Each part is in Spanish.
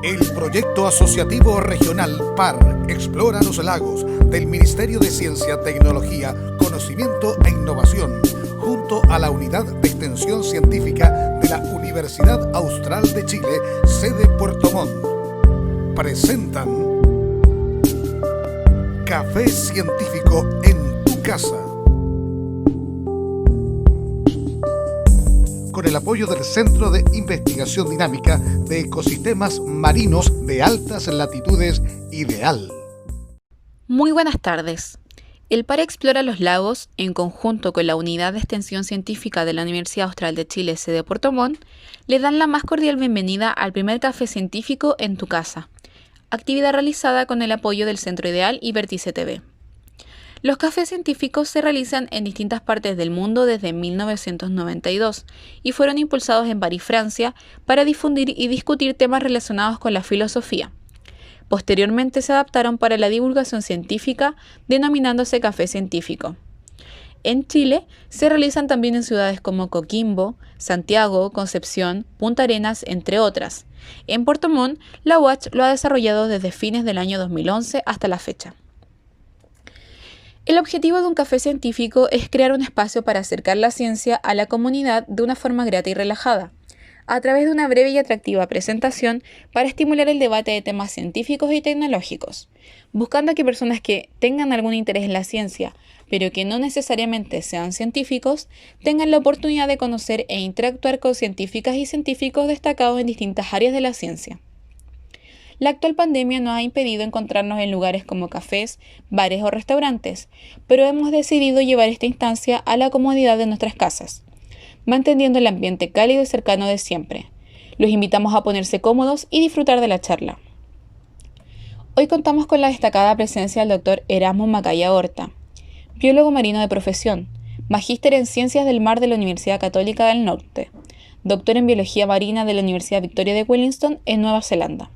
El proyecto asociativo regional PAR Explora los Lagos del Ministerio de Ciencia, Tecnología, Conocimiento e Innovación, junto a la Unidad de Extensión Científica de la Universidad Austral de Chile, sede Puerto Montt, presentan Café Científico en tu casa, con el apoyo del Centro de Investigación Dinámica de Ecosistemas Marinos de Altas Latitudes IDEAL. Muy buenas tardes. El PAR Explora los Lagos, en conjunto con la Unidad de Extensión Científica de la Universidad Austral de Chile, sede Puerto Montt, le dan la más cordial bienvenida al primer Café Científico en tu casa, actividad realizada con el apoyo del Centro IDEAL y Vértice TV. Los cafés científicos se realizan en distintas partes del mundo desde 1992 y fueron impulsados en París, Francia, para difundir y discutir temas relacionados con la filosofía. Posteriormente se adaptaron para la divulgación científica, denominándose Café Científico. En Chile se realizan también en ciudades como Coquimbo, Santiago, Concepción, Punta Arenas, entre otras. En Puerto Montt, la UACH lo ha desarrollado desde fines del año 2011 hasta la fecha. El objetivo de un café científico es crear un espacio para acercar la ciencia a la comunidad de una forma grata y relajada, a través de una breve y atractiva presentación para estimular el debate de temas científicos y tecnológicos, buscando que personas que tengan algún interés en la ciencia, pero que no necesariamente sean científicos, tengan la oportunidad de conocer e interactuar con científicas y científicos destacados en distintas áreas de la ciencia. La actual pandemia nos ha impedido encontrarnos en lugares como cafés, bares o restaurantes, pero hemos decidido llevar esta instancia a la comodidad de nuestras casas, manteniendo el ambiente cálido y cercano de siempre. Los invitamos a ponerse cómodos y disfrutar de la charla. Hoy contamos con la destacada presencia del Dr. Erasmo Macaya Horta, biólogo marino de profesión, magíster en Ciencias del Mar de la Universidad Católica del Norte, doctor en Biología Marina de la Universidad Victoria de Wellington en Nueva Zelanda.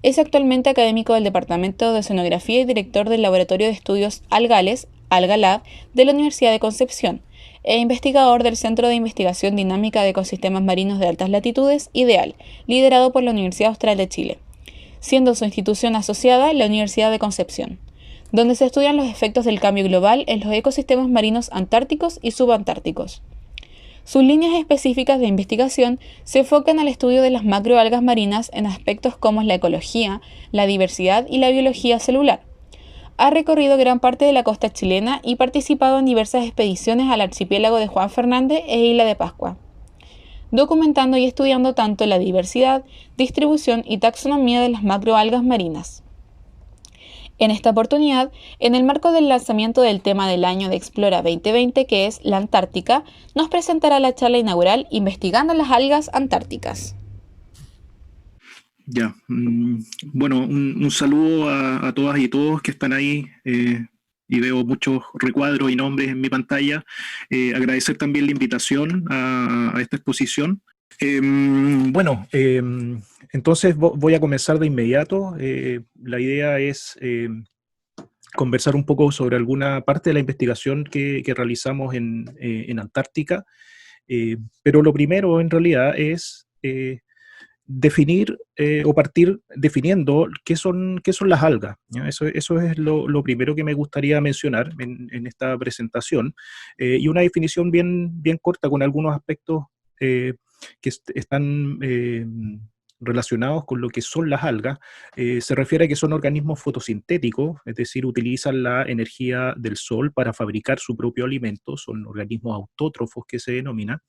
Es actualmente académico del Departamento de Oceanografía y director del Laboratorio de Estudios Algales, AlgaLab, de la Universidad de Concepción, e investigador del Centro de Investigación Dinámica de Ecosistemas Marinos de Altas Latitudes, IDEAL, liderado por la Universidad Austral de Chile, siendo su institución asociada la Universidad de Concepción, donde se estudian los efectos del cambio global en los ecosistemas marinos antárticos y subantárticos. Sus líneas específicas de investigación se enfocan al estudio de las macroalgas marinas en aspectos como la ecología, la diversidad y la biología celular. Ha recorrido gran parte de la costa chilena y participado en diversas expediciones al archipiélago de Juan Fernández e Isla de Pascua, documentando y estudiando tanto la diversidad, distribución y taxonomía de las macroalgas marinas. En esta oportunidad, en el marco del lanzamiento del tema del año de Explora 2020, que es la Antártica, nos presentará la charla inaugural Investigando las algas antárticas. Ya, bueno, un saludo a todas y todos que están ahí, y veo muchos recuadros y nombres en mi pantalla. Agradecer también la invitación a esta exposición. Entonces voy a comenzar de inmediato. La idea es conversar un poco sobre alguna parte de la investigación que realizamos en Antártica, pero lo primero en realidad es definir o partir definiendo qué son las algas, ¿ya? Eso es lo primero que me gustaría mencionar en esta presentación, y una definición bien corta con algunos aspectos que están relacionados con lo que son las algas. Se refiere a que son organismos fotosintéticos, es decir, utilizan la energía del sol para fabricar su propio alimento, son organismos autótrofos que se denominan.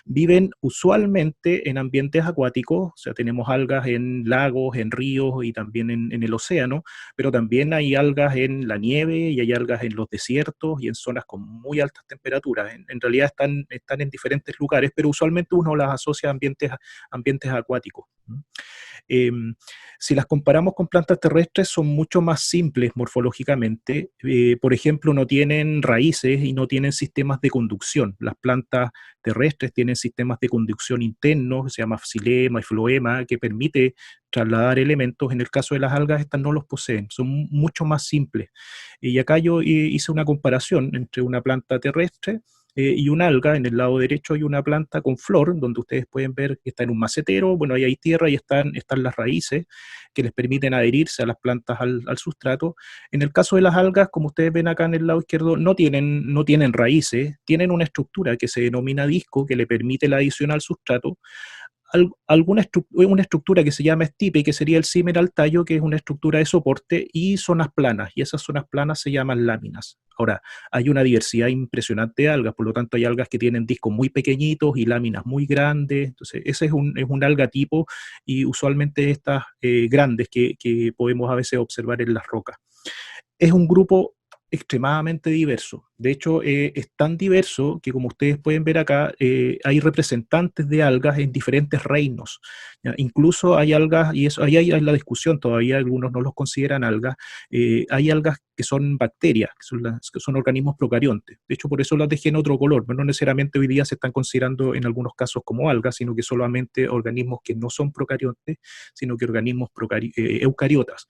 Viven usualmente en ambientes acuáticos, o sea, tenemos algas en lagos, en ríos y también en el océano, pero también hay algas en la nieve y hay algas en los desiertos y en zonas con muy altas temperaturas. En realidad están en diferentes lugares, pero usualmente uno las asocia a ambientes acuáticos. Eh, si las comparamos con plantas terrestres, son mucho más simples morfológicamente. Por ejemplo, no tienen raíces y no tienen sistemas de conducción. Las plantas terrestres tienen sistemas de conducción internos, se llama xilema y floema, que permite trasladar elementos. En el caso de las algas, estas no los poseen, son mucho más simples. Y acá yo hice una comparación entre una planta terrestre y una alga. En el lado derecho hay una planta con flor, donde ustedes pueden ver que está en un macetero. Bueno, ahí hay tierra y están las raíces que les permiten adherirse a las plantas al sustrato. En el caso de las algas, como ustedes ven acá en el lado izquierdo, no tienen raíces, tienen una estructura que se denomina disco, que le permite la adición al sustrato. Una estructura que se llama stipe, que sería el símil al tallo, que es una estructura de soporte, y zonas planas, y esas zonas planas se llaman láminas. Ahora, hay una diversidad impresionante de algas, por lo tanto hay algas que tienen discos muy pequeñitos y láminas muy grandes. Entonces ese es un alga tipo, y usualmente estas grandes que podemos a veces observar en las rocas. Es un grupo extremadamente diverso. De hecho, es tan diverso que, como ustedes pueden ver acá, hay representantes de algas en diferentes reinos, ¿ya? Incluso hay algas, y eso ahí hay la discusión, todavía algunos no los consideran algas, hay algas que son bacterias, que son organismos procariontes. De hecho, por eso las dejé en otro color, pero no necesariamente hoy día se están considerando en algunos casos como algas, sino que solamente organismos que no son procariontes, sino que organismos eucariotas.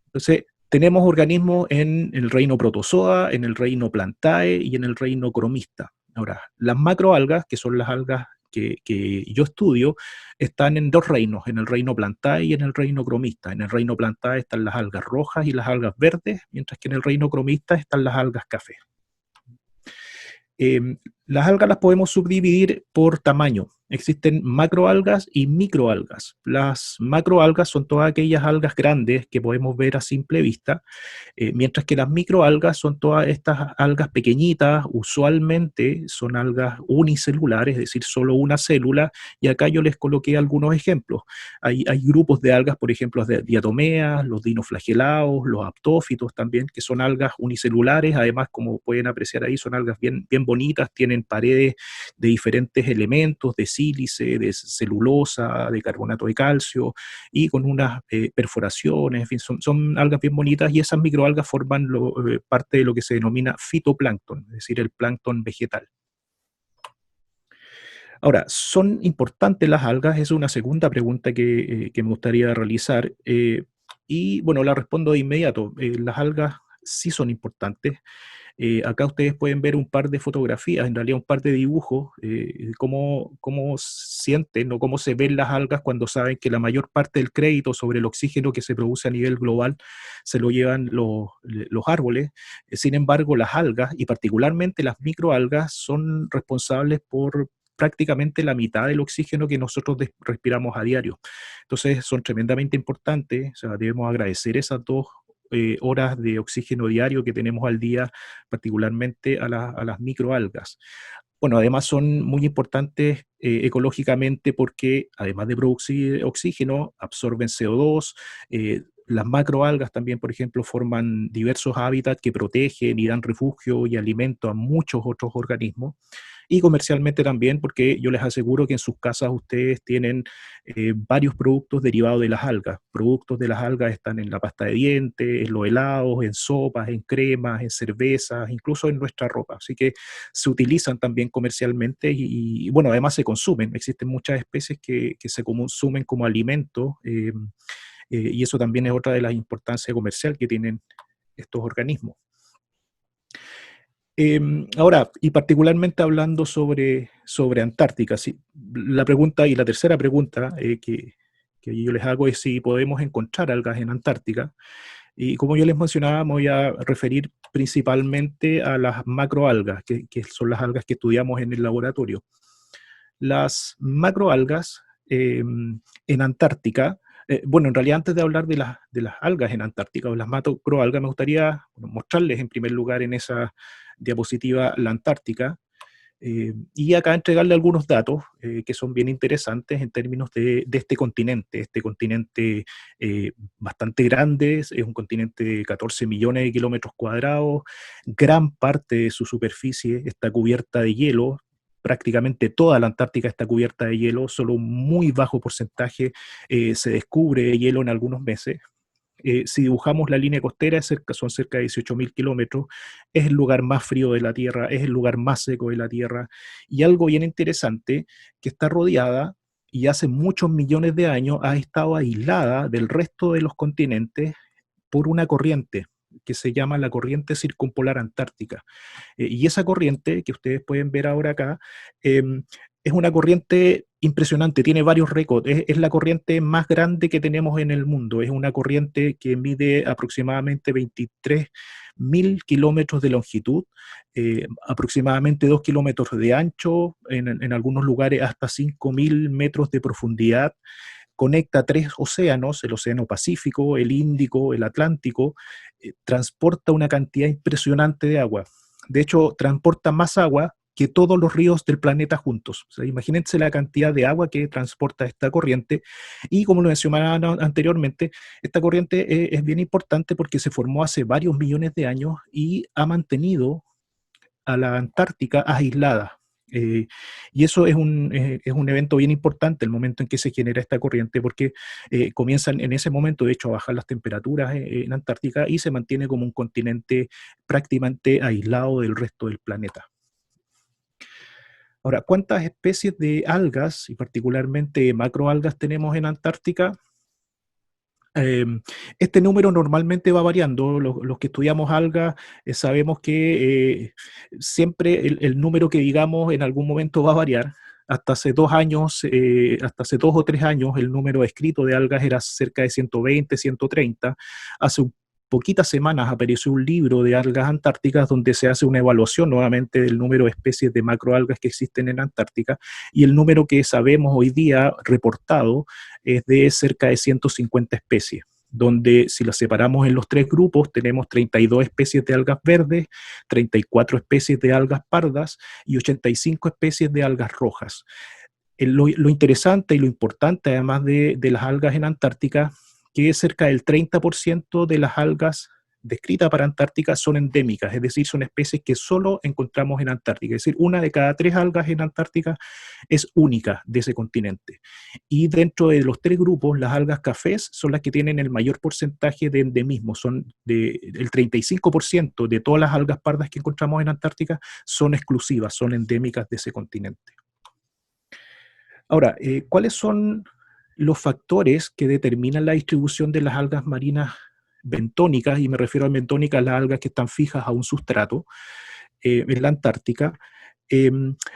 Entonces, tenemos organismos en el reino protozoa, en el reino plantae y en el reino cromista. Ahora, las macroalgas, que son las algas que yo estudio, están en dos reinos, en el reino plantae y en el reino cromista. En el reino plantae están las algas rojas y las algas verdes, mientras que en el reino cromista están las algas café. Las algas las podemos subdividir por tamaño. Existen macroalgas y microalgas. Las macroalgas son todas aquellas algas grandes que podemos ver a simple vista, mientras que las microalgas son todas estas algas pequeñitas. Usualmente son algas unicelulares, es decir, solo una célula, y acá yo les coloqué algunos ejemplos. Hay grupos de algas, por ejemplo, de diatomeas, los dinoflagelados, los aptófitos también, que son algas unicelulares. Además, como pueden apreciar ahí, son algas bien bonitas, tienen paredes de diferentes elementos, de sílice, de celulosa, de carbonato de calcio, y con unas perforaciones. En fin, son algas bien bonitas, y esas microalgas forman parte de lo que se denomina fitoplancton, es decir, el plancton vegetal. Ahora, ¿son importantes las algas? Es una segunda pregunta que me gustaría realizar. Y bueno, la respondo de inmediato. Las algas sí son importantes. Acá ustedes pueden ver un par de fotografías, en realidad un par de dibujos, cómo sienten o cómo se ven las algas cuando saben que la mayor parte del crédito sobre el oxígeno que se produce a nivel global se lo llevan los árboles. Sin embargo, las algas, y particularmente las microalgas, son responsables por prácticamente la mitad del oxígeno que nosotros respiramos a diario. Entonces son tremendamente importantes. O sea, debemos agradecer esas dos horas de oxígeno diario que tenemos al día, particularmente a las microalgas. Bueno, además son muy importantes ecológicamente, porque además de producir oxígeno, absorben CO2. Las macroalgas también, por ejemplo, forman diversos hábitats que protegen y dan refugio y alimento a muchos otros organismos. Y comercialmente también, porque yo les aseguro que en sus casas ustedes tienen varios productos derivados de las algas. Productos de las algas están en la pasta de dientes, en los helados, en sopas, en cremas, en cervezas, incluso en nuestra ropa. Así que se utilizan también comercialmente, y bueno, además se consumen. Existen muchas especies que se consumen como alimento, y eso también es otra de las importancias comercial que tienen estos organismos. Ahora, y particularmente hablando sobre Antártica, ¿sí? La pregunta, y la tercera pregunta que yo les hago, es si podemos encontrar algas en Antártica. Y como yo les mencionaba, me voy a referir principalmente a las macroalgas, que son las algas que estudiamos en el laboratorio. Las macroalgas en Antártica, bueno, en realidad, antes de hablar de las algas en Antártica o las macroalgas, me gustaría mostrarles en primer lugar en esa diapositiva la Antártica, y acá entregarle algunos datos que son bien interesantes en términos de este continente. Bastante grande, es un continente de 14 millones de kilómetros cuadrados. Gran parte de su superficie está cubierta de hielo. Prácticamente toda la Antártica está cubierta de hielo, solo un muy bajo porcentaje se descubre de hielo en algunos meses. Si dibujamos la línea costera, son cerca de 18.000 kilómetros, es el lugar más frío de la Tierra, es el lugar más seco de la Tierra, y algo bien interesante, que está rodeada, y hace muchos millones de años ha estado aislada del resto de los continentes por una corriente que se llama la corriente circumpolar antártica. Y esa corriente, que ustedes pueden ver ahora acá, es una corriente impresionante, tiene varios récords, es la corriente más grande que tenemos en el mundo, es una corriente que mide aproximadamente 23.000 kilómetros de longitud, aproximadamente 2 kilómetros de ancho, en algunos lugares hasta 5.000 metros de profundidad, conecta tres océanos, el Océano Pacífico, el Índico, el Atlántico, transporta una cantidad impresionante de agua. De hecho, transporta más agua que todos los ríos del planeta juntos. O sea, imagínense la cantidad de agua que transporta esta corriente. Y como lo mencionaba anteriormente, esta corriente es bien importante porque se formó hace varios millones de años y ha mantenido a la Antártica aislada. Y eso es un evento bien importante, el momento en que se genera esta corriente, porque comienzan en ese momento, de hecho, a bajar las temperaturas en Antártica y se mantiene como un continente prácticamente aislado del resto del planeta. Ahora, ¿cuántas especies de algas, y particularmente macroalgas, tenemos en Antártica? Este número normalmente va variando. Los que estudiamos algas sabemos que siempre el número que digamos en algún momento va a variar. Hasta hace 2 años, hasta hace 2 o 3 años, el número escrito de algas era cerca de 120, 130. Hace poquitas semanas apareció un libro de algas antárticas donde se hace una evaluación nuevamente del número de especies de macroalgas que existen en Antártica, y el número que sabemos hoy día reportado es de cerca de 150 especies, donde si las separamos en los 3 grupos tenemos 32 especies de algas verdes, 34 especies de algas pardas y 85 especies de algas rojas. Lo interesante y lo importante, además de las algas en Antártica, que cerca del 30% de las algas descritas para Antártica son endémicas, es decir, son especies que solo encontramos en Antártica. Es decir, 1 de cada 3 algas en Antártica es única de ese continente. Y dentro de los 3 grupos, las algas cafés son las que tienen el mayor porcentaje de endemismo. El 35% de todas las algas pardas que encontramos en Antártica son exclusivas, son endémicas de ese continente. Ahora, ¿cuáles son los factores que determinan la distribución de las algas marinas bentónicas? Y me refiero a bentónicas, las algas que están fijas a un sustrato en la Antártica.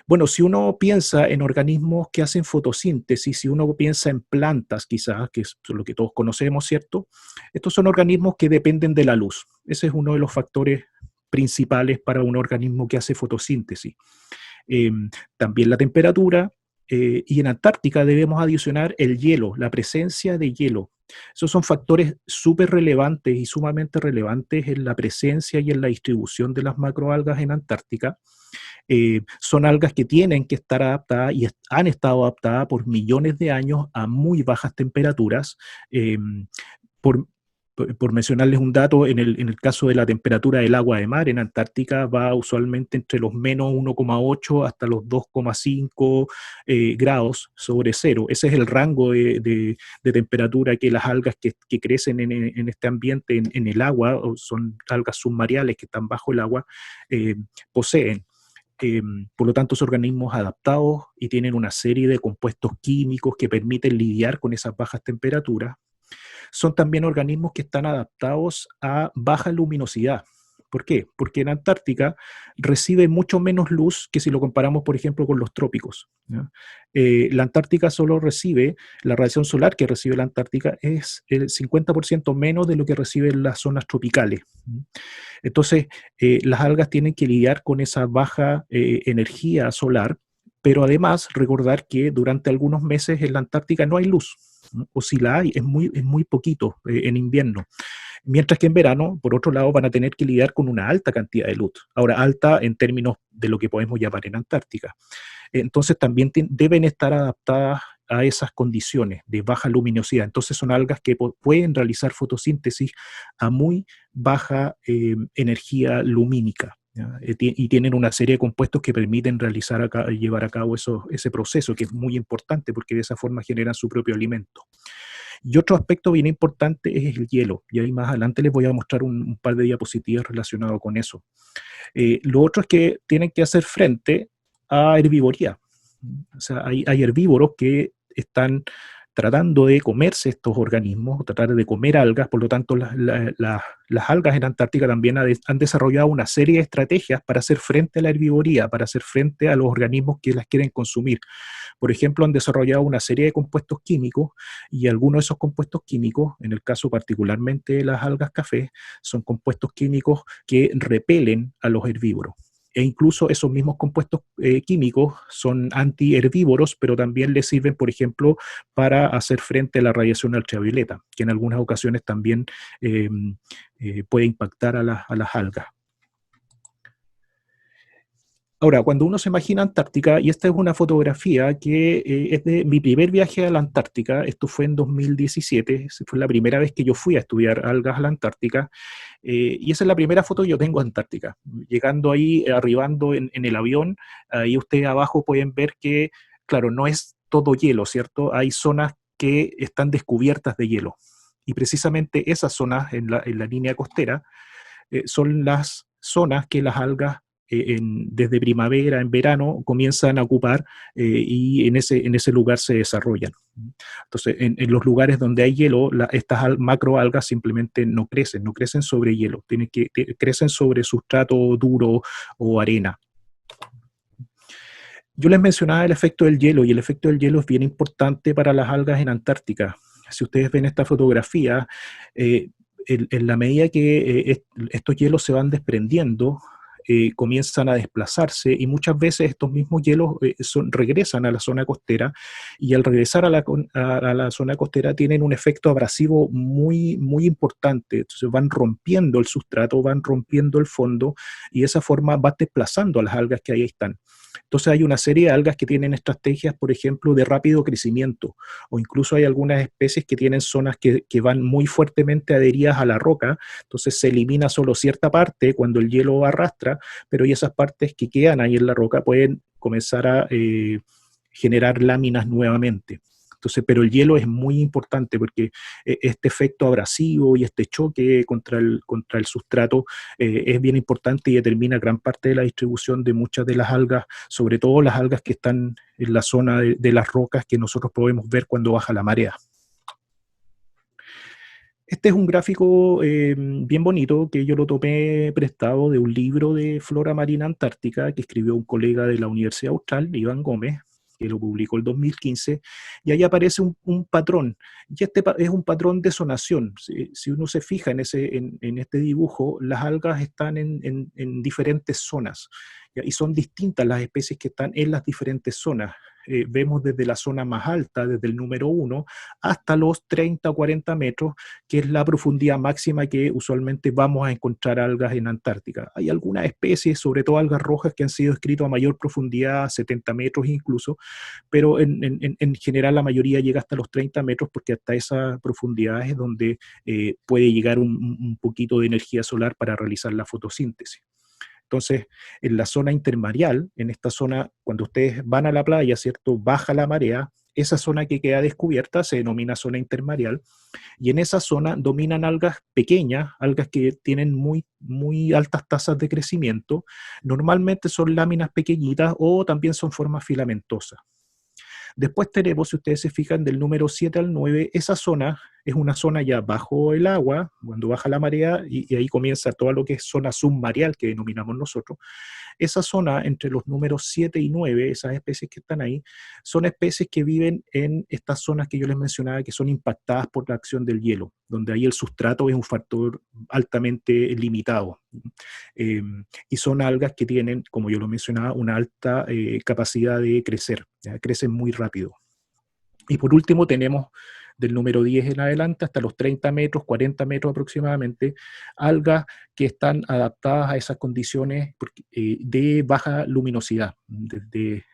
Bueno, si uno piensa en organismos que hacen fotosíntesis, si uno piensa en plantas quizás, que es lo que todos conocemos, ¿cierto? Estos son organismos que dependen de la luz. Ese es uno de los factores principales para un organismo que hace fotosíntesis. También la temperatura, y en Antártica debemos adicionar el hielo, la presencia de hielo. Esos son factores súper relevantes y sumamente relevantes en la presencia y en la distribución de las macroalgas en Antártica. Son algas que tienen que estar adaptadas y han estado adaptadas por millones de años a muy bajas temperaturas. Por mencionarles un dato, en el caso de la temperatura del agua de mar, en Antártica va usualmente entre los menos 1,8 hasta los 2,5 grados sobre cero. Ese es el rango de temperatura que las algas que crecen en este ambiente, en el agua, o son algas submareales que están bajo el agua, poseen. Por lo tanto, son organismos adaptados y tienen una serie de compuestos químicos que permiten lidiar con esas bajas temperaturas. Son también organismos que están adaptados a baja luminosidad. ¿Por qué? Porque en Antártica recibe mucho menos luz que si lo comparamos, por ejemplo, con los trópicos, ¿ya? La Antártica solo recibe, la radiación solar que recibe la Antártica es el 50% menos de lo que reciben las zonas tropicales. Entonces, las algas tienen que lidiar con esa baja energía solar, pero además recordar que durante algunos meses en la Antártica no hay luz, ¿no? O si la hay, es muy poquito en invierno. Mientras que en verano, por otro lado, van a tener que lidiar con una alta cantidad de luz. Ahora, alta en términos de lo que podemos llamar en Antártica. Entonces también deben estar adaptadas a esas condiciones de baja luminosidad. Entonces son algas que pueden realizar fotosíntesis a muy baja energía lumínica, ¿ya? Y tienen una serie de compuestos que permiten llevar a cabo ese proceso, que es muy importante porque de esa forma generan su propio alimento. Y otro aspecto bien importante es el hielo, y ahí más adelante les voy a mostrar un par de diapositivas relacionadas con eso. Lo otro es que tienen que hacer frente a herbivoría. O sea, hay herbívoros que están tratando de comerse estos organismos, tratar de comer algas. Por lo tanto las algas en Antártica también han desarrollado una serie de estrategias para hacer frente a la herbivoría, para hacer frente a los organismos que las quieren consumir. Por ejemplo, han desarrollado una serie de compuestos químicos, y algunos de esos compuestos químicos, en el caso particularmente de las algas café, son compuestos químicos que repelen a los herbívoros. E incluso esos mismos compuestos químicos son antiherbívoros, pero también les sirven, por ejemplo, para hacer frente a la radiación ultravioleta, que en algunas ocasiones también puede impactar a las algas. Ahora, cuando uno se imagina Antártica, y esta es una fotografía que es de mi primer viaje a la Antártica, esto fue en 2017, fue la primera vez que yo fui a estudiar algas a la Antártica, y esa es la primera foto que yo tengo de Antártica. Llegando ahí, arribando en el avión, ahí ustedes abajo pueden ver que, claro, no es todo hielo, ¿cierto? Hay zonas que están descubiertas de hielo, y precisamente esas zonas en la línea costera son las zonas que las algas desde primavera, en verano, comienzan a ocupar y en ese lugar se desarrollan. Entonces, en los lugares donde hay hielo, estas macroalgas simplemente no crecen sobre hielo, crecen sobre sustrato duro o arena. Yo les mencionaba el efecto del hielo, y el efecto del hielo es bien importante para las algas en Antártica. Si ustedes ven esta fotografía, en la medida que estos hielos se van desprendiendo, comienzan a desplazarse, y muchas veces estos mismos hielos regresan a la zona costera, y al regresar a la zona costera tienen un efecto abrasivo muy, muy importante. Entonces van rompiendo el sustrato, van rompiendo el fondo, y de esa forma va desplazando a las algas que ahí están. Entonces hay una serie de algas que tienen estrategias, por ejemplo, de rápido crecimiento, o incluso hay algunas especies que tienen zonas que van muy fuertemente adheridas a la roca. Entonces se elimina solo cierta parte cuando el hielo arrastra, pero y esas partes que quedan ahí en la roca pueden comenzar a generar láminas nuevamente. Entonces, pero el hielo es muy importante porque este efecto abrasivo y este choque contra el sustrato es bien importante y determina gran parte de la distribución de muchas de las algas, sobre todo las algas que están en la zona de las rocas que nosotros podemos ver cuando baja la marea. Este es un gráfico bien bonito que yo lo tomé prestado de un libro de flora marina antártica que escribió un colega de la Universidad Austral, Iván Gómez, que lo publicó en 2015, y ahí aparece un patrón, y este es un patrón de zonación. Si uno se fija en este dibujo, las algas están en diferentes zonas, ¿ya? Y son distintas las especies que están en las diferentes zonas. Vemos desde la zona más alta, desde el número 1, hasta los 30 o 40 metros, que es la profundidad máxima que usualmente vamos a encontrar algas en Antártica. Hay algunas especies, sobre todo algas rojas, que han sido descritas a mayor profundidad, 70 metros incluso, pero en general la mayoría llega hasta los 30 metros, porque hasta esa profundidad es donde puede llegar un poquito de energía solar para realizar la fotosíntesis. Entonces, en la zona intermareal, en esta zona, cuando ustedes van a la playa, ¿cierto?, baja la marea, esa zona que queda descubierta se denomina zona intermareal, y en esa zona dominan algas pequeñas, algas que tienen muy, muy altas tasas de crecimiento. Normalmente son láminas pequeñitas o también son formas filamentosas. Después tenemos, si ustedes se fijan, del número 7 al 9, esa zona es una zona ya bajo el agua, cuando baja la marea, y ahí comienza todo lo que es zona submareal, que denominamos nosotros. Esa zona, entre los números 7 y 9, esas especies que están ahí, son especies que viven en estas zonas que yo les mencionaba, que son impactadas por la acción del hielo, donde ahí el sustrato es un factor altamente limitado. Y son algas que tienen, como yo lo mencionaba, una alta capacidad de crecer, ¿ya? Crecen muy rápido. Y por último tenemos del número 10 en adelante hasta los 30 metros, 40 metros aproximadamente, algas que están adaptadas a esas condiciones de baja luminosidad. Desde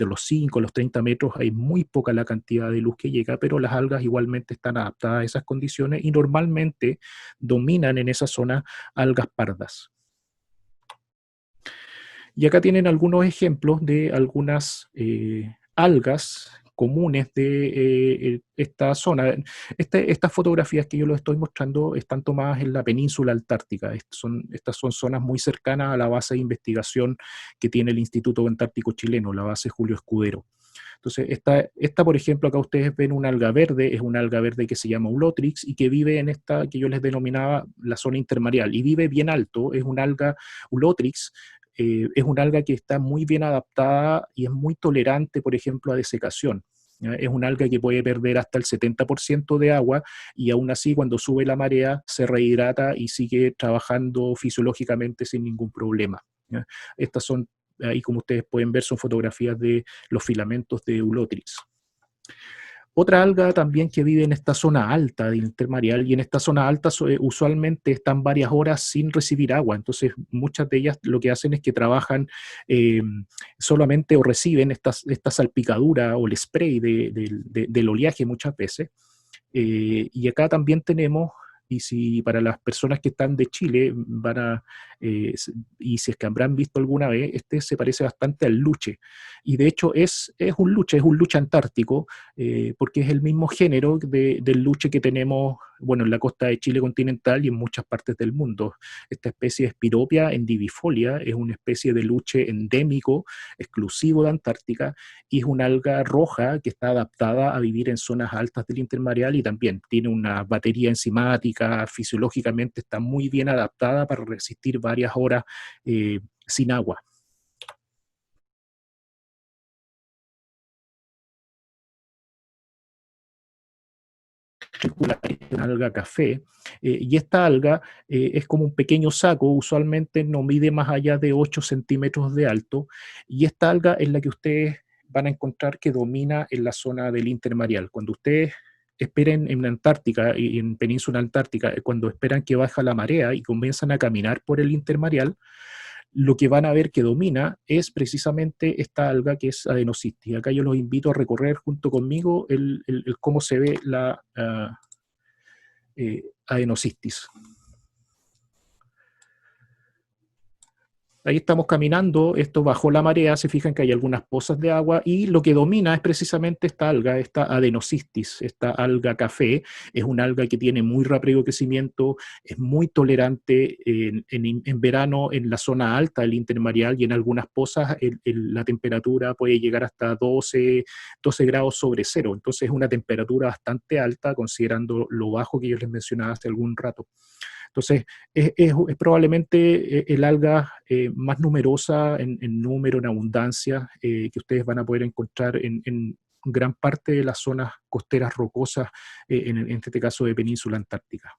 los 5 a los 30 metros hay muy poca la cantidad de luz que llega, pero las algas igualmente están adaptadas a esas condiciones y normalmente dominan en esa zona algas pardas. Y acá tienen algunos ejemplos de algunas algas comunes de esta zona. Estas fotografías que yo les estoy mostrando están tomadas en la península antártica. Estas son zonas muy cercanas a la base de investigación que tiene el Instituto Antártico Chileno, la base Julio Escudero. Entonces, esta, por ejemplo, acá ustedes ven una alga verde, es una alga verde que se llama Ulotrix y que vive en esta que yo les denominaba la zona intermareal, y vive bien alto. Es una alga Ulotrix, es una alga que está muy bien adaptada y es muy tolerante, por ejemplo, a desecación. ¿Ya? Es una alga que puede perder hasta el 70% de agua y aún así cuando sube la marea se rehidrata y sigue trabajando fisiológicamente sin ningún problema. ¿Ya? Estas son, ahí como ustedes pueden ver, son fotografías de los filamentos de Ulotrix. Otra alga también que vive en esta zona alta de intermareal, y en esta zona alta usualmente están varias horas sin recibir agua, entonces muchas de ellas lo que hacen es que trabajan solamente o reciben esta salpicadura o el spray del oleaje muchas veces. Y acá también tenemos, y si para las personas que están de Chile y si es que habrán visto alguna vez, este se parece bastante al luche. Y de hecho es un luche antártico, porque es el mismo género del luche que tenemos, bueno, en la costa de Chile continental y en muchas partes del mundo. Esta especie es Spiropia endivifolia, es una especie de luche endémico, exclusivo de Antártica, y es una alga roja que está adaptada a vivir en zonas altas del intermareal y también tiene una batería enzimática, fisiológicamente está muy bien adaptada para resistir varias horas sin agua. Una alga café, y esta alga es como un pequeño saco, usualmente no mide más allá de 8 centímetros de alto, y esta alga es la que ustedes van a encontrar que domina en la zona del intermareal. Cuando ustedes esperen en Antártica y en Península Antártica, cuando esperan que baja la marea y comienzan a caminar por el intermareal, lo que van a ver que domina es precisamente esta alga que es Adenosistis. Acá yo los invito a recorrer junto conmigo el cómo se ve la Adenosistis. Ahí estamos caminando, esto bajó la marea, se fijan que hay algunas pozas de agua y lo que domina es precisamente esta alga, esta Adenosistis, esta alga café. Es una alga que tiene muy rápido crecimiento, es muy tolerante en verano en la zona alta del intermareal y en algunas pozas la temperatura puede llegar hasta 12 grados sobre cero. Entonces es una temperatura bastante alta considerando lo bajo que yo les mencionaba hace algún rato. Entonces, es probablemente el alga más numerosa en número, en abundancia, que ustedes van a poder encontrar en gran parte de las zonas costeras rocosas, en este caso de Península Antártica.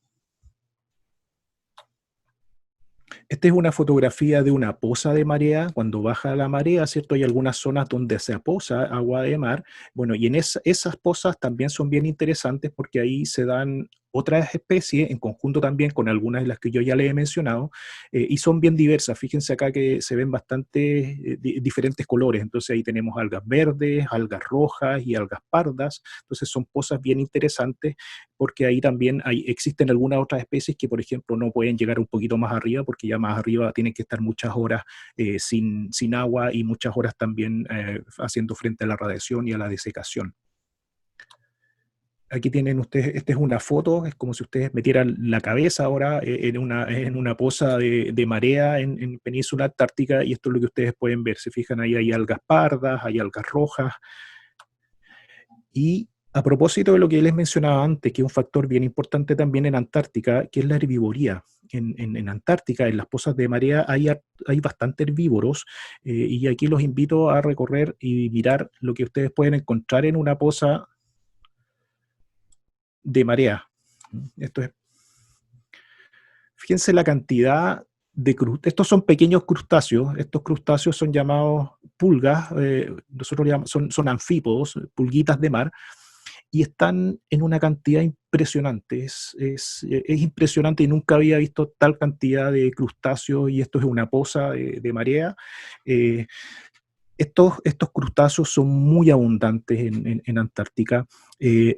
Esta es una fotografía de una poza de marea. Cuando baja la marea, ¿cierto? Hay algunas zonas donde se aposa agua de mar. Bueno, y en esas pozas también son bien interesantes porque ahí se dan otras especies, en conjunto también con algunas de las que yo ya les he mencionado, y son bien diversas. Fíjense acá que se ven bastante diferentes colores. Entonces ahí tenemos algas verdes, algas rojas y algas pardas. Entonces son pozas bien interesantes porque ahí también existen algunas otras especies que, por ejemplo, no pueden llegar un poquito más arriba porque ya más arriba tienen que estar muchas horas sin agua y muchas horas también haciendo frente a la radiación y a la desecación. Aquí tienen ustedes, esta es una foto, es como si ustedes metieran la cabeza ahora en una poza de marea en Península Antártica, y esto es lo que ustedes pueden ver. Se fijan, ahí hay algas pardas, hay algas rojas. Y a propósito de lo que les mencionaba antes, que es un factor bien importante también en Antártica, que es la herbivoría. En Antártica, en las pozas de marea, hay bastante herbívoros, y aquí los invito a recorrer y mirar lo que ustedes pueden encontrar en una poza de marea. Fíjense la cantidad de crustáceos. Estos son pequeños crustáceos. Estos crustáceos son llamados pulgas, nosotros llamamos, son anfípodos, pulguitas de mar, y están en una cantidad impresionante. Es impresionante y nunca había visto tal cantidad de crustáceos, y esto es una poza de marea. Estos crustáceos son muy abundantes en Antártica.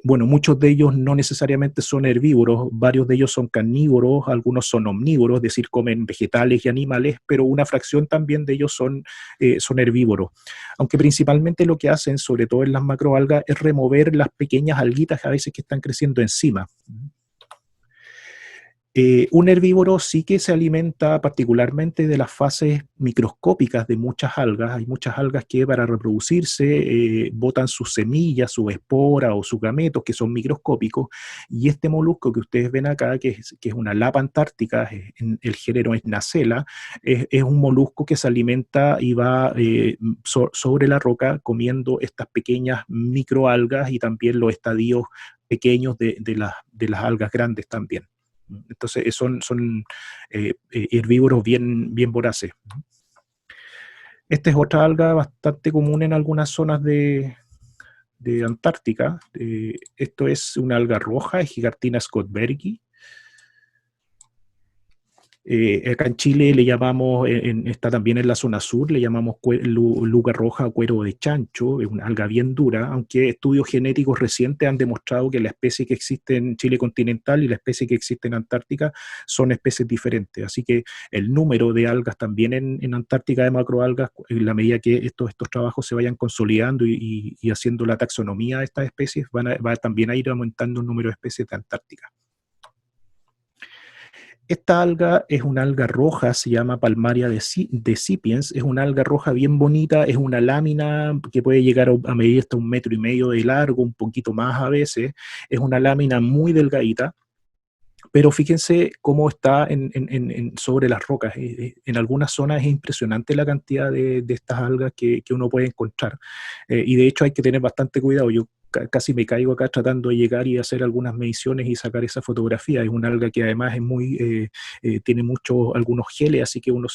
Bueno, muchos de ellos no necesariamente son herbívoros, varios de ellos son carnívoros, algunos son omnívoros, es decir, comen vegetales y animales, pero una fracción también de ellos son herbívoros. Aunque principalmente lo que hacen, sobre todo en las macroalgas, es remover las pequeñas alguitas a veces que están creciendo encima. Un herbívoro sí que se alimenta particularmente de las fases microscópicas de muchas algas. Hay muchas algas que para reproducirse botan sus semillas, sus esporas o sus gametos que son microscópicos, y este molusco que ustedes ven acá, que es una lapa antártica, el género es Nacella, es un molusco que se alimenta y va sobre la roca comiendo estas pequeñas microalgas y también los estadios pequeños de las algas grandes también. Entonces son herbívoros bien voraces. Esta es otra alga bastante común en algunas zonas de Antártica. Esto es una alga roja, es Hygarthina scottbergi. Acá en Chile le llamamos, está también en la zona sur, le llamamos luga roja o cuero de chancho, es una alga bien dura, aunque estudios genéticos recientes han demostrado que la especie que existe en Chile continental y la especie que existe en Antártica son especies diferentes, así que el número de algas también en Antártica de macroalgas, en la medida que estos trabajos se vayan consolidando y haciendo la taxonomía de estas especies, va también a ir aumentando el número de especies de Antártica. Esta alga es una alga roja, se llama Palmaria decipiens, es una alga roja bien bonita, es una lámina que puede llegar a medir hasta 1,5 metros de largo, un poquito más a veces, es una lámina muy delgadita, pero fíjense cómo está sobre las rocas. En algunas zonas es impresionante la cantidad de estas algas que uno puede encontrar, y de hecho hay que tener bastante cuidado. Yo casi me caigo acá tratando de llegar y hacer algunas mediciones y sacar esa fotografía. Es una alga que además es tiene algunos geles, así que uno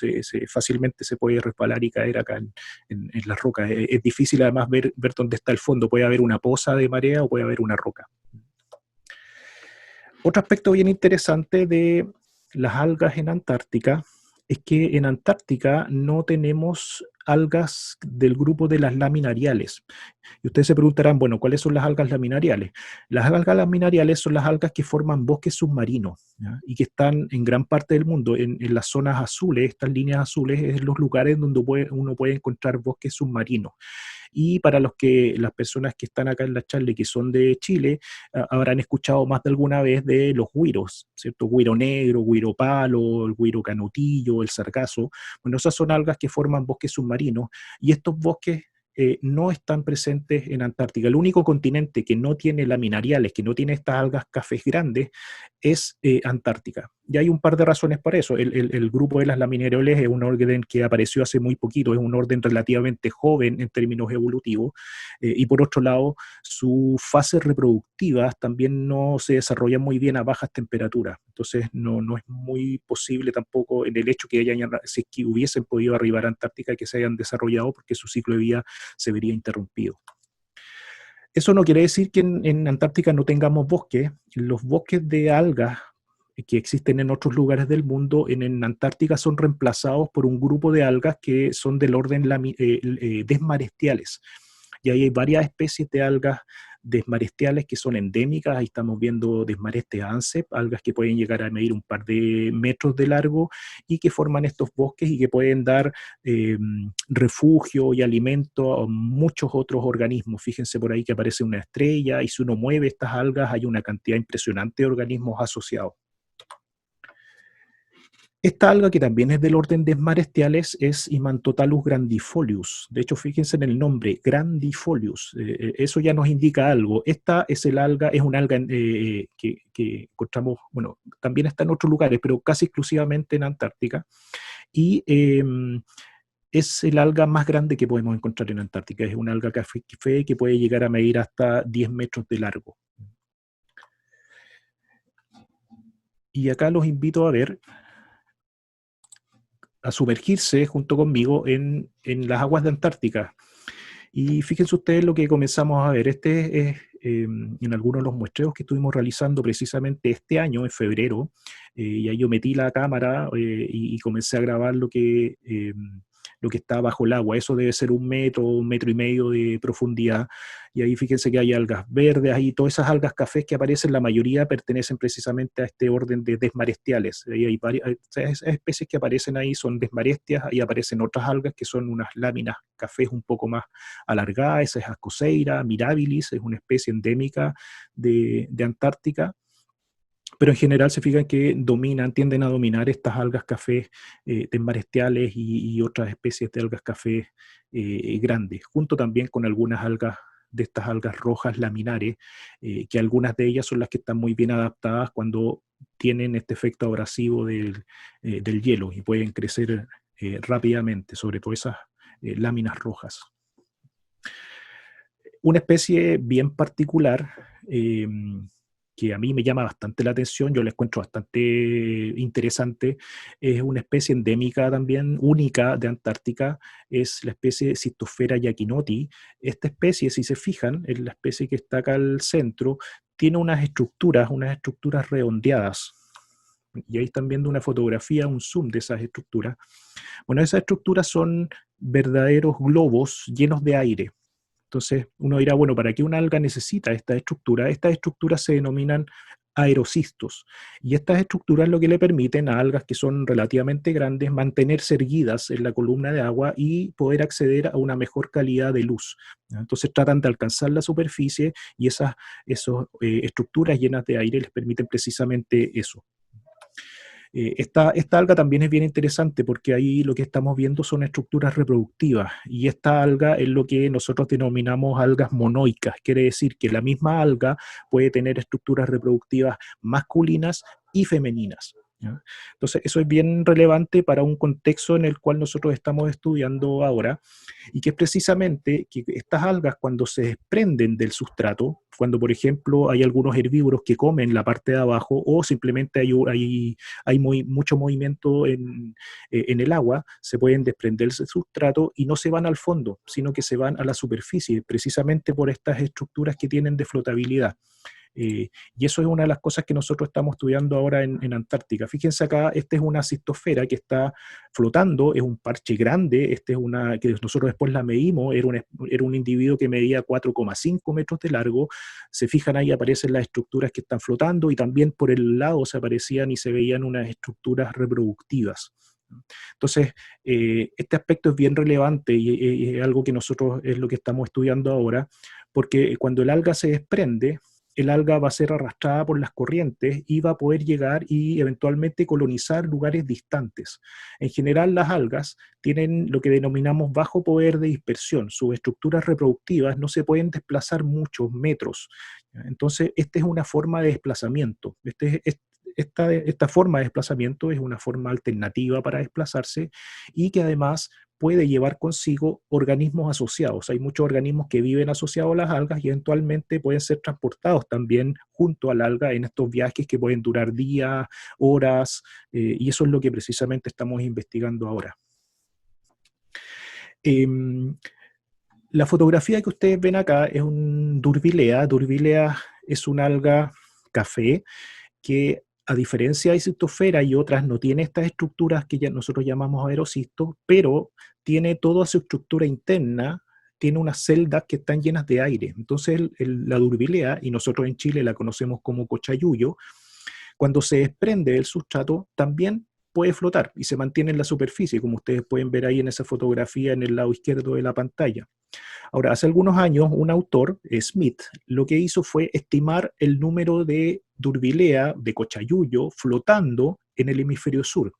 fácilmente se puede resbalar y caer acá en las rocas. Es difícil además ver dónde está el fondo. Puede haber una poza de marea o puede haber una roca. Otro aspecto bien interesante de las algas en Antártica es que en Antártica no tenemos algas del grupo de las laminariales. Y ustedes se preguntarán, bueno, ¿cuáles son las algas laminariales? Las algas laminariales son las algas que forman bosques submarinos, ¿ya? Y que están en gran parte del mundo, en las zonas azules, estas líneas azules, es los lugares donde uno puede encontrar bosques submarinos. Y para las personas que están acá en la charla y que son de Chile, habrán escuchado más de alguna vez de los güiros, ¿cierto? Güiro negro, güiro palo, el güiro canutillo, el sargazo. Bueno, esas son algas que forman bosques submarinos, y estos bosques no están presentes en Antártica. El único continente que no tiene laminariales, que no tiene estas algas cafés grandes, es Antártica. Y hay un par de razones para eso. El grupo de las laminariales es un orden que apareció hace muy poquito, es un orden relativamente joven en términos evolutivos, y por otro lado, sus fases reproductivas también no se desarrollan muy bien a bajas temperaturas. Entonces no es muy posible tampoco en el hecho que si es que hubiesen podido arribar a Antártica, que se hayan desarrollado, porque su ciclo de vida se vería interrumpido. Eso no quiere decir que en Antártica no tengamos bosques. Los bosques de algas que existen en otros lugares del mundo, en Antártica son reemplazados por un grupo de algas que son del orden desmarestiales. Y ahí hay varias especies de algas desmarestiales que son endémicas. Ahí estamos viendo Desmarestes ansep, algas que pueden llegar a medir un par de metros de largo y que forman estos bosques y que pueden dar refugio y alimento a muchos otros organismos. Fíjense por ahí que aparece una estrella, y si uno mueve estas algas hay una cantidad impresionante de organismos asociados. Esta alga, que también es del orden desmarestiales, es Imantotalus grandifolius. De hecho, fíjense en el nombre, grandifolius. Eso ya nos indica algo. Esta es una alga que encontramos, bueno, también está en otros lugares, pero casi exclusivamente en Antártica. Y es el alga más grande que podemos encontrar en Antártica. Es una alga café que puede llegar a medir hasta 10 metros de largo. Y acá los invito a sumergirse junto conmigo en las aguas de Antártica. Y fíjense ustedes lo que comenzamos a ver. Este es en algunos de los muestreos que estuvimos realizando precisamente este año, en febrero, y ahí yo metí la cámara y comencé a grabar lo que está bajo el agua. Eso debe ser 1 metro y medio de profundidad. Y ahí fíjense que hay algas verdes, ahí todas esas algas cafés que aparecen, la mayoría pertenecen precisamente a este orden de desmarestiales. Ahí hay esas especies que aparecen ahí son desmarestias, ahí aparecen otras algas que son unas láminas cafés un poco más alargadas. Esa es Ascoseira mirabilis, es una especie endémica de Antártica. pero en general se fijan que tienden a dominar estas algas cafés tembarestiales y otras especies de algas cafés grandes, junto también con algunas algas de estas algas rojas laminares, que algunas de ellas son las que están muy bien adaptadas cuando tienen este efecto abrasivo del hielo y pueden crecer rápidamente, sobre todo esas láminas rojas. Una especie bien particular que a mí me llama bastante la atención, yo la encuentro bastante interesante, es una especie endémica también, única de Antártica, es la especie Cystophera yakinoti. Esta especie, si se fijan, es la especie que está acá al centro, tiene unas estructuras redondeadas. Y ahí están viendo una fotografía, un zoom de esas estructuras. Bueno, esas estructuras son verdaderos globos llenos de aire. Entonces uno dirá, bueno, ¿para qué una alga necesita esta estructura? Estas estructuras se denominan aerocistos, y estas estructuras lo que le permiten a algas que son relativamente grandes mantenerse erguidas en la columna de agua y poder acceder a una mejor calidad de luz. Entonces tratan de alcanzar la superficie y esas estructuras llenas de aire les permiten precisamente eso. Esta alga también es bien interesante porque ahí lo que estamos viendo son estructuras reproductivas, y esta alga es lo que nosotros denominamos algas monoicas, quiere decir que la misma alga puede tener estructuras reproductivas masculinas y femeninas, ¿ya? Entonces eso es bien relevante para un contexto en el cual nosotros estamos estudiando ahora, y que es precisamente que estas algas, cuando se desprenden del sustrato, cuando por ejemplo hay algunos herbívoros que comen la parte de abajo, o simplemente hay mucho movimiento en el agua, se pueden desprender del sustrato y no se van al fondo, sino que se van a la superficie, precisamente por estas estructuras que tienen de flotabilidad. Y eso es una de las cosas que nosotros estamos estudiando ahora en Antártica. Fíjense acá, esta es una cistosfera que está flotando, es un parche grande, es una que nosotros después la medimos, era un individuo que medía 4,5 metros de largo. Se fijan ahí, aparecen las estructuras que están flotando, y también por el lado se aparecían y se veían unas estructuras reproductivas. Entonces, este aspecto es bien relevante y es algo que nosotros es lo que estamos estudiando ahora, porque cuando el alga se desprende, el alga va a ser arrastrada por las corrientes y va a poder llegar y eventualmente colonizar lugares distantes. En general, las algas tienen lo que denominamos bajo poder de dispersión. Sus estructuras reproductivas no se pueden desplazar muchos metros. Entonces, esta es una forma de desplazamiento. Esta forma de desplazamiento es una forma alternativa para desplazarse, y que además puede llevar consigo organismos asociados. Hay muchos organismos que viven asociados a las algas y eventualmente pueden ser transportados también junto al alga en estos viajes que pueden durar días, horas, y eso es lo que precisamente estamos investigando ahora. La fotografía que ustedes ven acá es un Durvilea. Durvilea es una alga café que, a diferencia de Cystophera y otras, no tiene estas estructuras que ya nosotros llamamos aerocistos, pero tiene toda su estructura interna, tiene unas celdas que están llenas de aire. Entonces la Durvilea, y nosotros en Chile la conocemos como cochayuyo, cuando se desprende del sustrato también puede flotar y se mantiene en la superficie, como ustedes pueden ver ahí en esa fotografía en el lado izquierdo de la pantalla. Ahora, hace algunos años, un autor, Smith, lo que hizo fue estimar el número de Durvilea, de cochayuyo, flotando en el hemisferio sur.